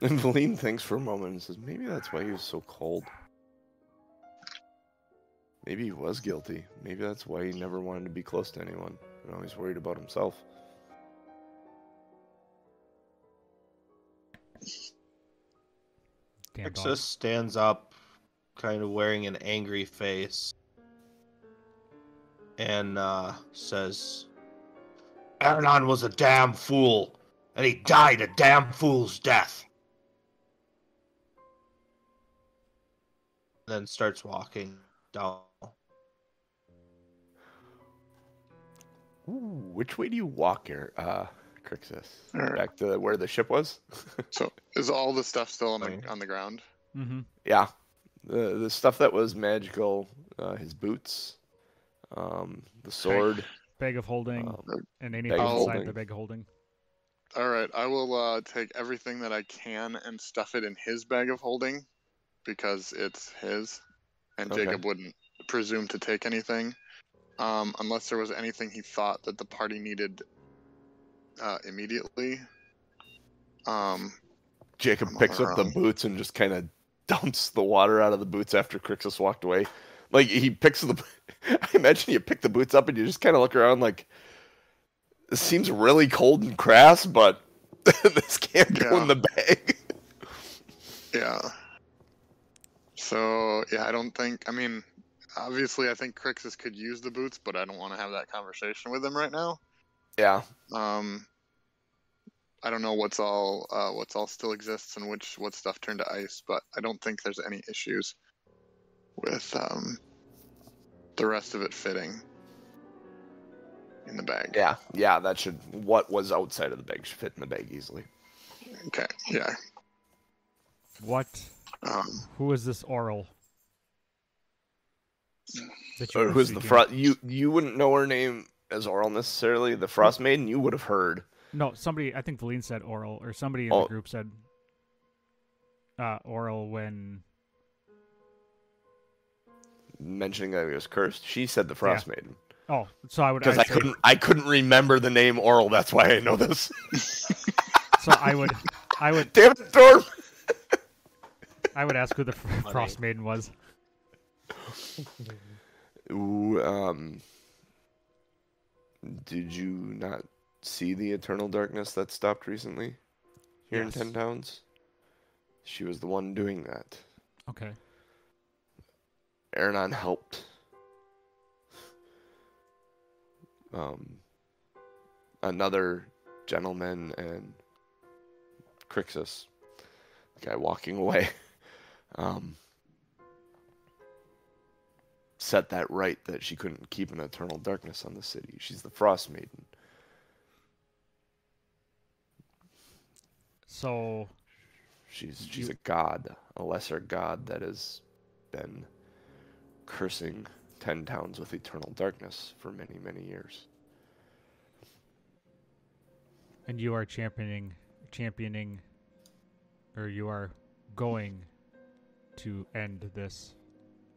And Valine thinks for a moment and says, maybe that's why he was so cold. Maybe he was guilty. Maybe that's why he never wanted to be close to anyone and always worried about himself. Damn dog. Krixis stands up, kind of wearing an angry face, and says, Aronan was a damn fool, and he died a damn fool's death. Then starts walking down. Ooh, which way do you walk here, Krixis? All right. Back to where the ship was? So is all the stuff still on the ground? Mm-hmm. Yeah. The stuff that was magical, his boots, the sword. Bag of holding, and anything bag of inside holding. the bag of holding. All right, I will take everything that I can and stuff it in his bag of holding, because it's his, and Okay. Jacob wouldn't presume to take anything, unless there was anything he thought that the party needed immediately. Jacob I'm picks all up the around. boots and just kind of dumps the water out of the boots after Krixis walked away. Like, he picks the... I imagine you pick the boots up and you just kind of look around like, this seems really cold and crass, but this can't go in the bag. Yeah. So, yeah, I don't think... I mean, obviously I think Krixis could use the boots, but I don't want to have that conversation with him right now. Yeah. I don't know what's all still exists and what stuff turned to ice, but I don't think there's any issues with the rest of it fitting in the bag. Yeah, that should... What was outside of the bag should fit in the bag easily. Okay, yeah. What? Who is this Oral? That you Or are who's the seeking? Frost... You wouldn't know her name as Oral necessarily. The Frost Maiden, you would have heard. No, somebody, I think Valine said Oral, or somebody in the group said Oral when... Mentioning that he was cursed. She said the Frost Maiden. Oh, so I would... Because I couldn't remember the name Oral, that's why I know this. So I would... Damn it, Storm! I would ask who the Frost Maiden was. Ooh, did you not see the Eternal Darkness that stopped recently here in Yes. 10 Towns? She was the one doing that. Okay. Aronan helped. Another gentleman and Krixis, the guy walking away, set that right that she couldn't keep an eternal darkness on the city. She's the Frost Maiden. So She's a god, a lesser god that has been cursing 10 towns with eternal darkness for many, many years. and you are championing, or you are going to end this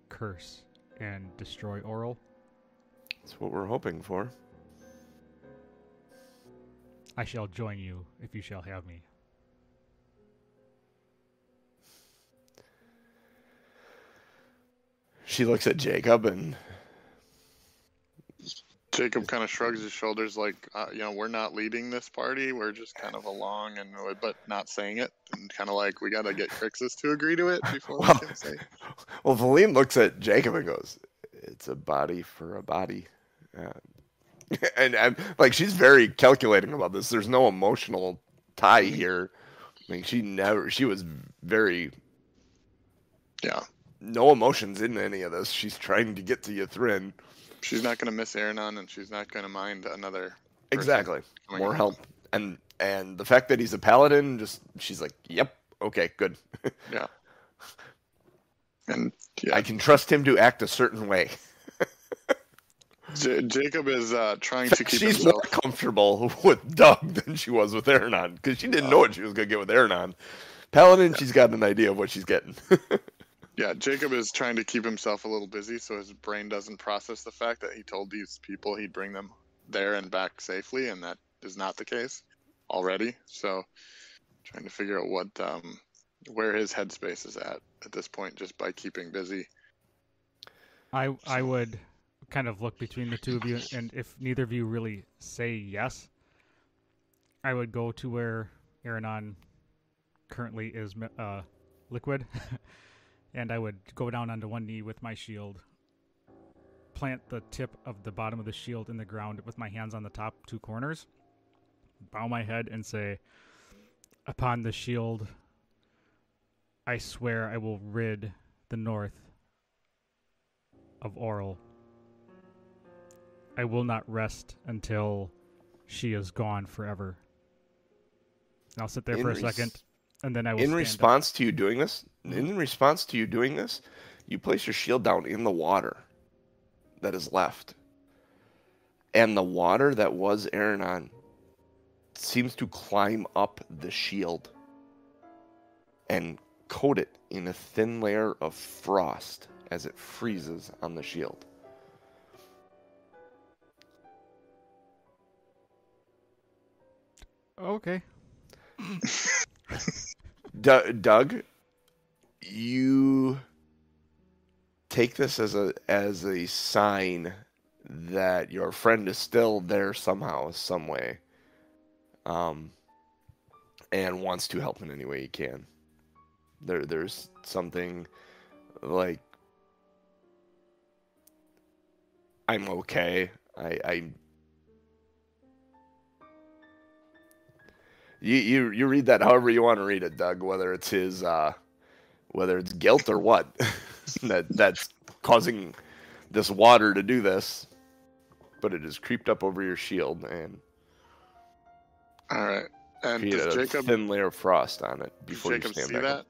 curse and destroy Oral. That's what we're hoping for. I shall join you if you shall have me. She looks at Jacob and Jacob kind of shrugs his shoulders, like, we're not leading this party. We're just kind of along, but not saying it, and kind of like we got to get Krixis to agree to it before we can say. well, Valine looks at Jacob and goes, "It's a body for a body," and like she's very calculating about this. There's no emotional tie here. Like she was very no emotions in any of this. She's trying to get to Ythrin. She's not going to miss Aronan, and she's not going to mind another. Exactly. More help. And the fact that he's a paladin, she's like, yep, okay, good. Yeah. And I can trust him to act a certain way. Jacob is trying to keep She's himself more comfortable with Doug than she was with Aronan, because she didn't know what she was going to get with Aronan. Paladin, she's got an idea of what she's getting. Yeah, Jacob is trying to keep himself a little busy so his brain doesn't process the fact that he told these people he'd bring them there and back safely, and that is not the case already. So trying to figure out where his headspace is at this point, just by keeping busy. I would kind of look between the two of you, and if neither of you really say yes, I would go to where Aronan currently is liquid. And I would go down onto one knee with my shield, plant the tip of the bottom of the shield in the ground with my hands on the top two corners, bow my head and say, "Upon the shield, I swear I will rid the north of Oral. I will not rest until she is gone forever." And I'll sit there for a second. And then I will in response to you doing this, you place your shield down in the water that is left. And the water that was Aronan seems to climb up the shield and coat it in a thin layer of frost as it freezes on the shield. Okay. Doug, you take this as a sign that your friend is still there somehow, some way, and wants to help in any way he can. There's something like, I'm okay. You read that however you want to read it, Doug. Whether it's whether it's guilt or what, that's causing this water to do this, but it has creeped up over your shield and all right, and created does a Jacob thin layer of frost on it before you stand back that?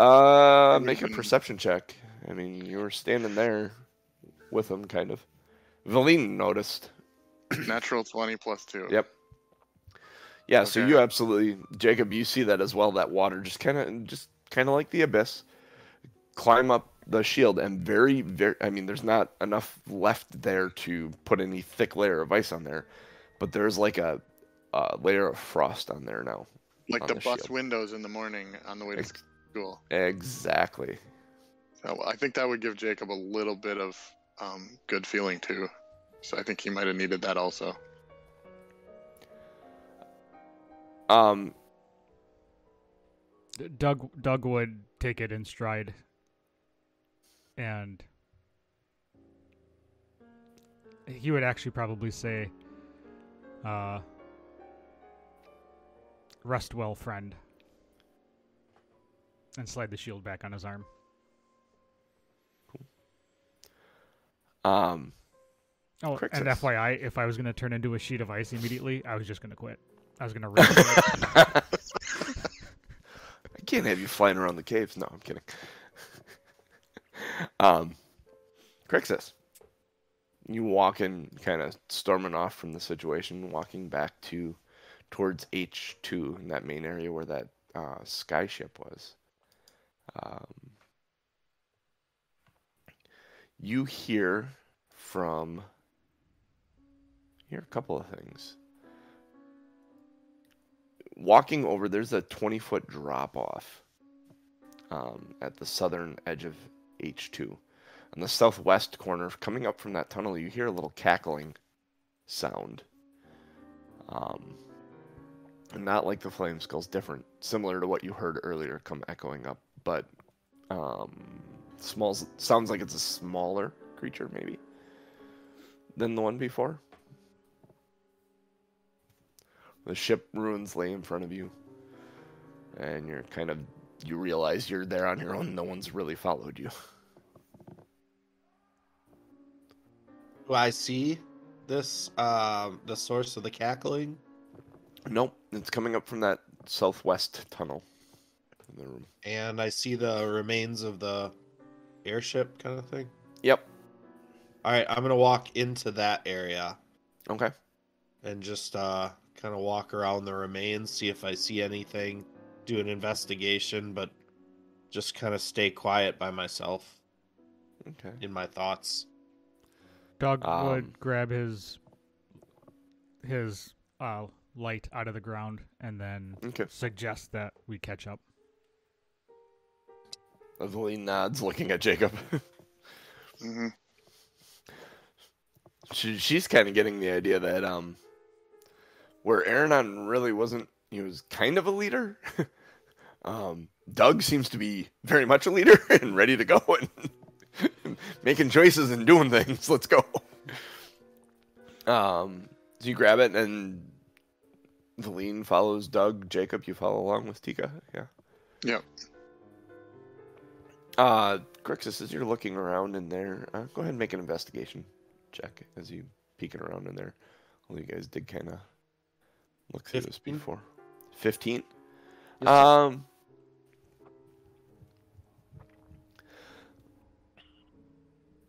up. Make a perception check. I mean, you were standing there with him, kind of. Valine noticed. Natural 20 plus 2. Yep. Yeah, Okay. so you absolutely, Jacob, you see that as well. That water just kind of like the abyss, climb up the shield, and very, very. I mean, there's not enough left there to put any thick layer of ice on there, but there's like a layer of frost on there now. Like the bus shield. windows in the morning on the way to school. Exactly. So I think that would give Jacob a little bit of good feeling too. So I think he might have needed that also. Doug would take it in stride, and he would actually probably say, "Rest well, friend," and slide the shield back on his arm. Oh, Krixis. and FYI, if I was going to turn into a sheet of ice immediately, I was just going to quit. I was gonna race it. I can't have you flying around the caves. No, I'm kidding. Krixis, you walking, kind of storming off from the situation, walking back towards H2 in that main area where that skyship was. You hear a couple of things. Walking over, there's a 20-foot drop off at the southern edge of H2. On the southwest corner, coming up from that tunnel, you hear a little cackling sound. Not like the flame skulls, different, similar to what you heard earlier come echoing up, but sounds like it's a smaller creature maybe than the one before. The ship ruins lay in front of you, and you realize you're there on your own. No one's really followed you. Do I see this, the source of the cackling? Nope, it's coming up from that southwest tunnel in the room. And I see the remains of the airship kind of thing? Yep. Alright, I'm going to walk into that area. Okay. And just kind of walk around the remains, see if I see anything, do an investigation, but just kind of stay quiet by myself. Okay. In my thoughts. Doug would grab his light out of the ground and then suggest that we catch up. Evelyn nods, looking at Jacob. Mm-hmm. She's kind of getting the idea that where Aronan really wasn't, he was kind of a leader. Doug seems to be very much a leader and ready to go and making choices and doing things. Let's go. So you grab it, and Valine follows Doug. Jacob, you follow along with Tika. Yeah. Yep. Krixis, as you're looking around in there, go ahead and make an investigation check as you peeking around in there. Well, you guys did kind of look through 15? this before. 15? Yes.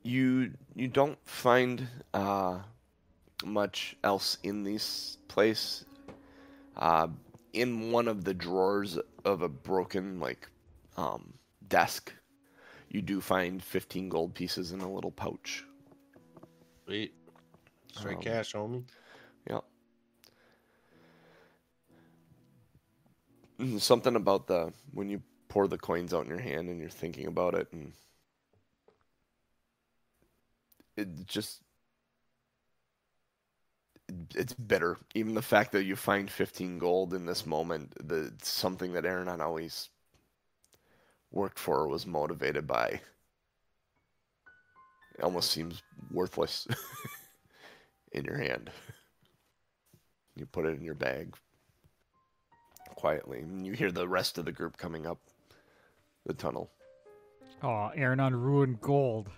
You don't find much else in this place. In one of the drawers of a broken desk, you do find 15 gold pieces in a little pouch. Sweet. Straight cash, homie. Yeah. Something about when you pour the coins out in your hand and you're thinking about it, and it's bitter. Even the fact that you find 15 gold in this moment, something that Aronan always worked for, was motivated by. It almost seems worthless in your hand. You put it in your bag quietly, and you hear the rest of the group coming up the tunnel. Oh, Aronan ruined gold.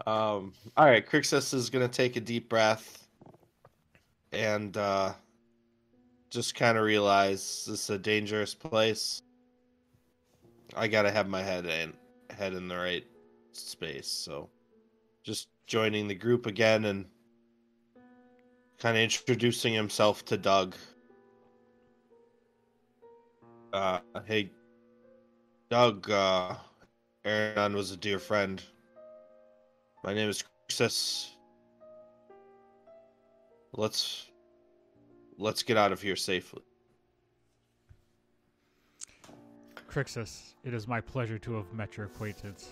All right, Krixis is gonna take a deep breath and just kind of realize this is a dangerous place. I gotta have my head in the right space. So, just joining the group again and kind of introducing himself to Doug. Hey, Doug. Aronan was a dear friend. My name is Krixis. Let's get out of here safely. Krixis, it is my pleasure to have met your acquaintance.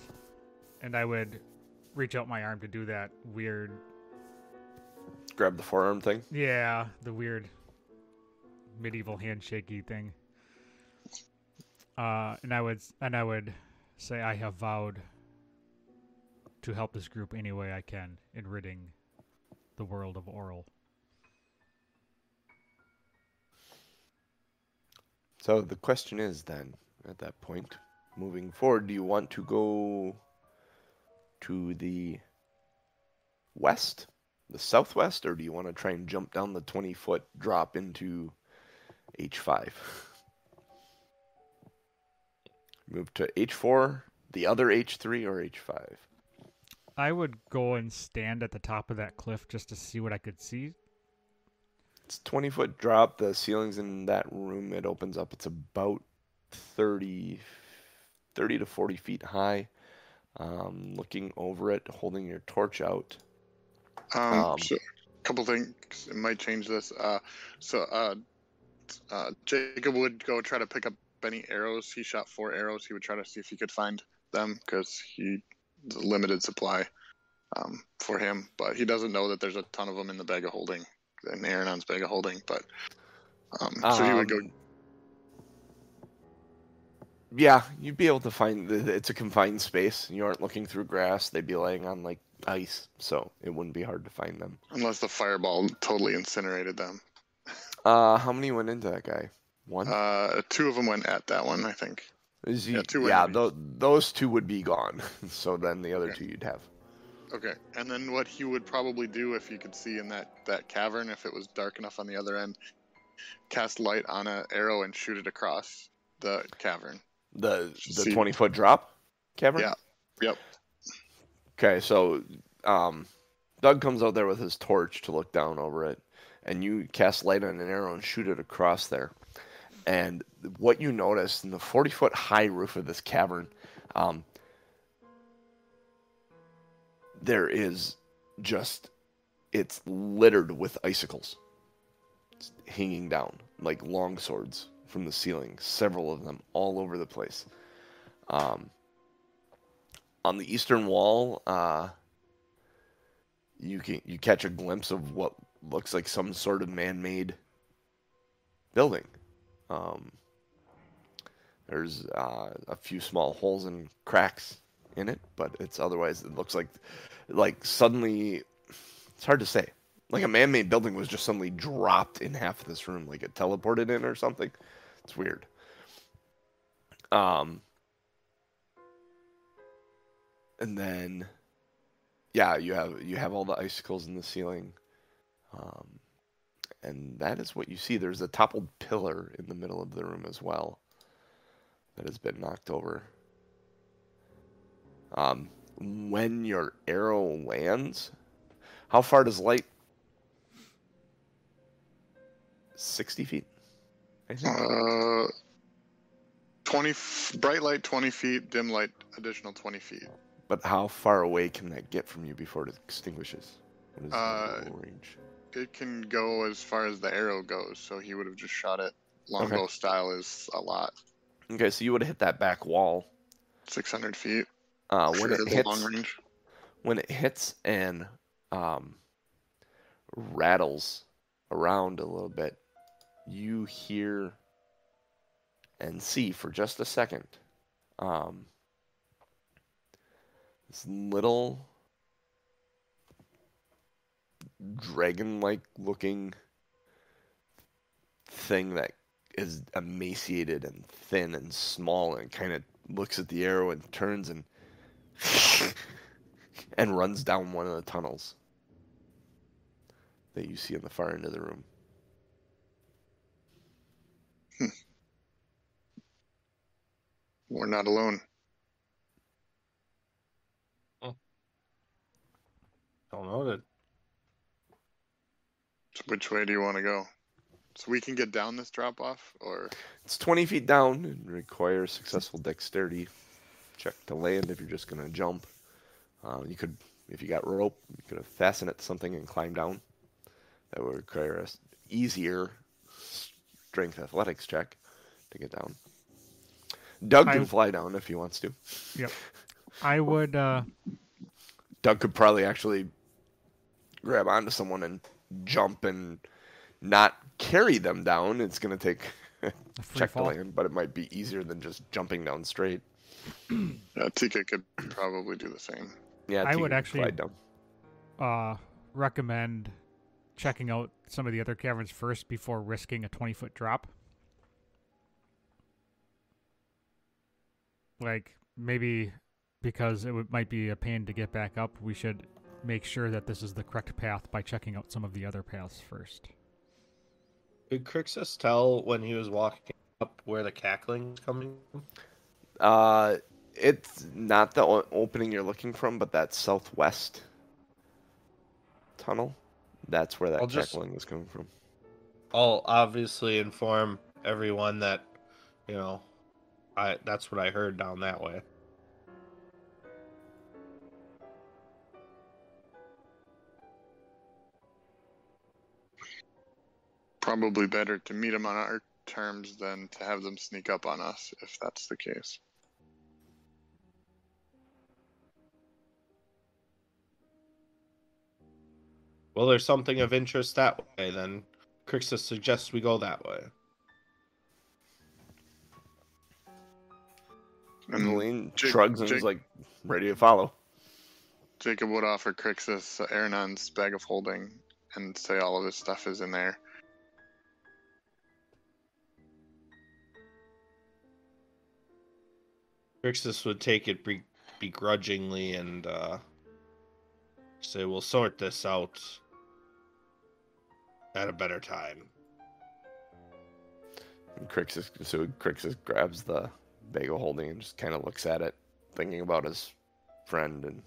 And I would reach out my arm to do that weird... Grab the forearm thing? Yeah, the weird medieval handshakey thing. And I would say I have vowed to help this group any way I can in ridding the world of Oral. So the question is then, at that point, moving forward, do you want to go to the west, the southwest, or do you want to try and jump down the 20-foot drop into H5? Move to H4, the other H3, or H5? I would go and stand at the top of that cliff just to see what I could see. It's a 20-foot drop. The ceilings in that room, it opens up. It's about 30 to 40 feet high. Looking over it, holding your torch out. So a couple things. It might change this. Jacob would go try to pick up any arrows. He shot 4 arrows. He would try to see if he could find them because he's a limited supply for him. But he doesn't know that there's a ton of them in the bag of holding, in Aronan's bag of holding. But so he would go. Yeah, you'd be able to find. It's a confined space. You aren't looking through grass. They'd be laying on like ice, so it wouldn't be hard to find them. Unless the fireball totally incinerated them. How many went into that guy? 1? 2 of them went at that one, I think. Those 2 would be gone. So then the other 2 you'd have. Okay, and then what he would probably do if you could see in that cavern, if it was dark enough on the other end, cast light on an arrow and shoot it across the cavern. The 20-foot drop cavern? Yeah. Yep. Okay, so Doug comes out there with his torch to look down over it, and you cast light on an arrow and shoot it across there. And what you notice in the 40-foot high roof of this cavern, there is just, it's littered with icicles. It's hanging down like long swords from the ceiling, several of them all over the place. On the eastern wall, you catch a glimpse of what looks like some sort of man-made building. There's a few small holes and cracks in it, but it looks like suddenly, it's hard to say. Like a man-made building was just suddenly dropped in half of this room, like it teleported in or something. It's weird. And then, yeah, you have all the icicles in the ceiling. And that is what you see. There's a toppled pillar in the middle of the room as well that has been knocked over. When your arrow lands, how far does light? 60 feet, I think. 20 bright light 20 feet, dim light additional 20 feet. But how far away can that get from you before it extinguishes? What is the range? It can go as far as the arrow goes, so he would have just shot it. Longbow style is a lot. Okay, so you would have hit that back wall. 600 feet. When it hits, long range. When it hits and rattles around a little bit, you hear and see for just a second this little dragon-like looking thing that is emaciated and thin and small and kind of looks at the arrow and turns and and runs down one of the tunnels that you see in the far end of the room. We're not alone. Don't know that. So which way do you want to go? So we can get down this drop off, or it's 20 feet down and requires successful dexterity check to land if you're just going to jump. You could, if you got rope, you could have fastened it to something and climb down. That would require a easier strength athletics check to get down. Doug can fly down if he wants to. Yep. I would. Doug could probably actually grab onto someone and jump and not carry them down. It's going to take a check to land, but it might be easier than just jumping down straight. Tika could probably do the same. Yeah, I would actually down. Recommend checking out some of the other caverns first before risking a 20-foot drop. Like, maybe because it might be a pain to get back up, we should make sure that this is the correct path by checking out some of the other paths first. Did Krixis tell when he was walking up where the cackling is coming from? It's not the opening you're looking from, but that southwest tunnel. That's where that cackling is coming from. I'll obviously inform everyone that, that's what I heard down that way. Probably better to meet them on our terms than to have them sneak up on us, if that's the case. Well, there's something of interest that way, then Krixis suggests we go that way. And Helene shrugs and is like, ready to follow. Jacob would offer Krixis Aronan's bag of holding and say all of his stuff is in there. Krixis would take it begrudgingly and say, we'll sort this out at a better time. And Krixis grabs the bag of holding and just kind of looks at it, thinking about his friend, and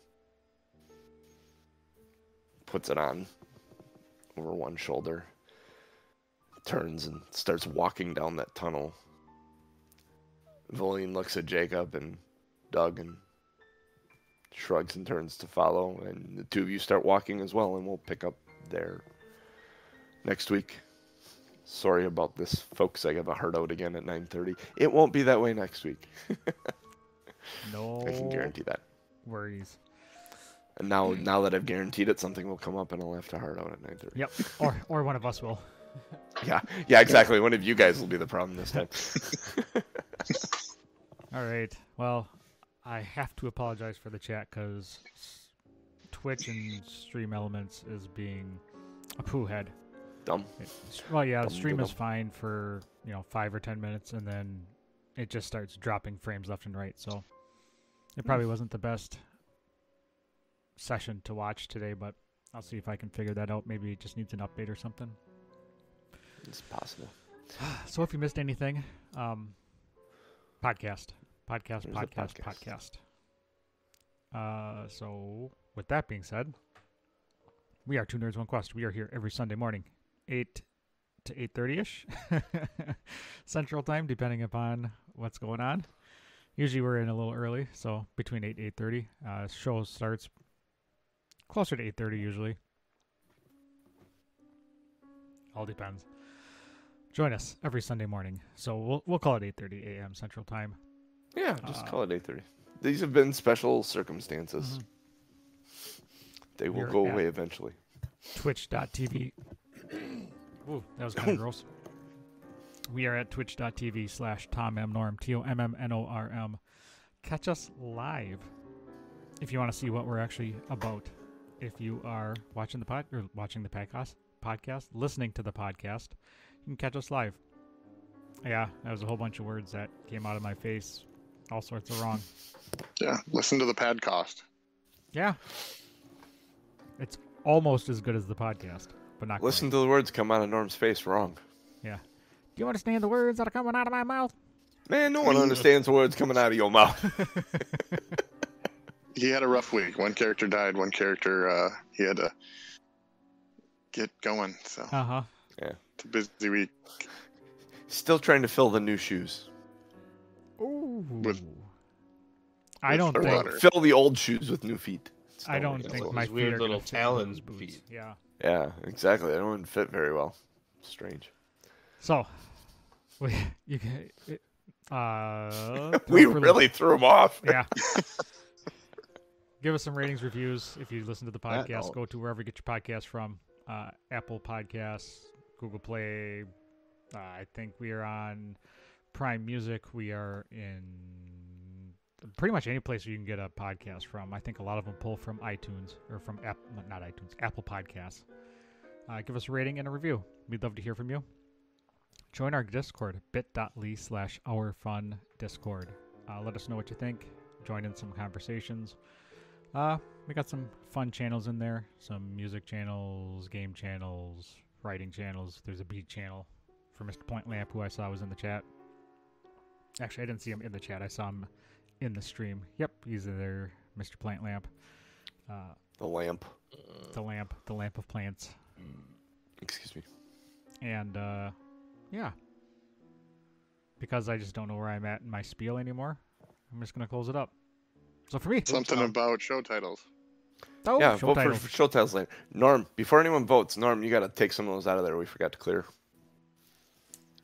puts it on over one shoulder, turns and starts walking down that tunnel. Voline looks at Jacob and Doug and shrugs and turns to follow, and the two of you start walking as well, and we'll pick up there next week. Sorry about this, folks. I have a hard out again at 9:30. It won't be that way next week. No, I can guarantee that. Worries. And now that I've guaranteed it, something will come up and I'll have to hard out at 9:30. Yep, or one of us will. Yeah, exactly. One of you guys will be the problem this time. All right. Well, I have to apologize for the chat because Twitch and Stream Elements is being a poo head. Dumb. Well, yeah, the Dumb stream doodle. is fine for 5 or 10 minutes, and then it just starts dropping frames left and right. So it probably wasn't the best session to watch today, but I'll see if I can figure that out. Maybe it just needs an update or something. It's possible. So if you missed anything, podcast. So with that being said, we are Two Nerds One Quest. We are here every Sunday morning, 8 to 8:30ish Central Time, depending upon what's going on. Usually we're in a little early, so between 8 and 8:30. Show starts closer to 8:30 usually. All depends. Join us every Sunday morning. So we'll call it 8:30 a.m. Central Time. Yeah, just call it 8:30. These have been special circumstances. Mm-hmm. They will go away eventually. Twitch.tv. Ooh, that was kind of gross. We are at twitch.tv/TomMNorm, TOMMNORM. Catch us live if you want to see what we're actually about. If you are watching the podcast, listening to the podcast, you can catch us live. Yeah, that was a whole bunch of words that came out of my face. All sorts of wrong. Yeah, listen to the podcast. Yeah. It's almost as good as the podcast, but not Listen quite. to the words come out of Norm's face wrong. Yeah. Do you understand the words that are coming out of my mouth? Man, no one understands the words coming out of your mouth. He had a rough week. One character died. One character he had to get going. So Uh-huh. Yeah. it's a busy week. Still trying to fill the new shoes. Ooh. With I don't or think water. Fill the old shoes with new feet. I don't Still think those my Those feet weird are little gonna fit in talon those boots. feet. Yeah. Yeah, exactly. They don't fit very well. Strange. So, we you can We throw for really threw them off. yeah. Give us some ratings, reviews. If you listen to the That podcast, don't. go to wherever you get your podcast from. Apple Podcasts, Google Play. I think we are on Prime Music. We are in pretty much any place you can get a podcast from. I think a lot of them pull from iTunes or from Apple Podcasts. Give us a rating and a review. We'd love to hear from you. Join our Discord, bit.ly/OurFunDiscord. Let us know what you think. Join in some conversations. we got some fun channels in there. Some music channels, game channels, writing channels. There's a beat channel for Mr. Point Lamp, who I saw was in the chat. Actually, I didn't see him in the chat. I saw him in the stream. Yep, he's there, Mr. Plant Lamp. The lamp. The lamp of plants. Excuse me. And, yeah. Because I just don't know where I'm at in my spiel anymore, I'm just going to close it up. So for me... Something about show titles. Oh, Yeah, show vote titles. for show titles later. Norm, before anyone votes, Norm, you got to take some of those out of there. We forgot to clear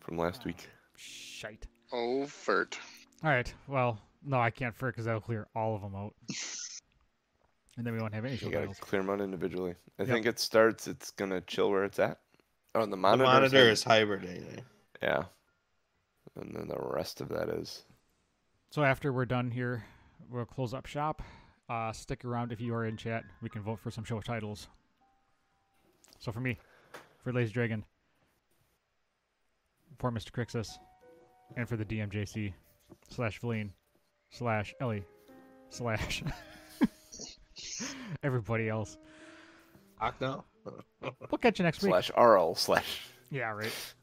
from last week. Shite. Oh, Fert. All right. Well, no, I can't for it because that'll clear all of them out. And then we won't have any show You got titles. to clear them out individually. I Yep. think it starts, it's going to chill where it's at. Oh, and the The monitor. monitor is hibernating. Yeah. And then the rest of that is. So after we're done here, we'll close up shop. Stick around if you are in chat. We can vote for some show titles. So for me, for Lazy Dragon, for Mr. Krixis, and for the DMJC / Valine / Ellie / everybody else. Octo? We'll catch you next week. / RL / Yeah, right.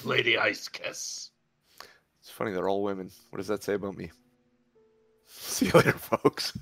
Lady Ice Kiss. It's funny, they're all women. What does that say about me? See you later, folks.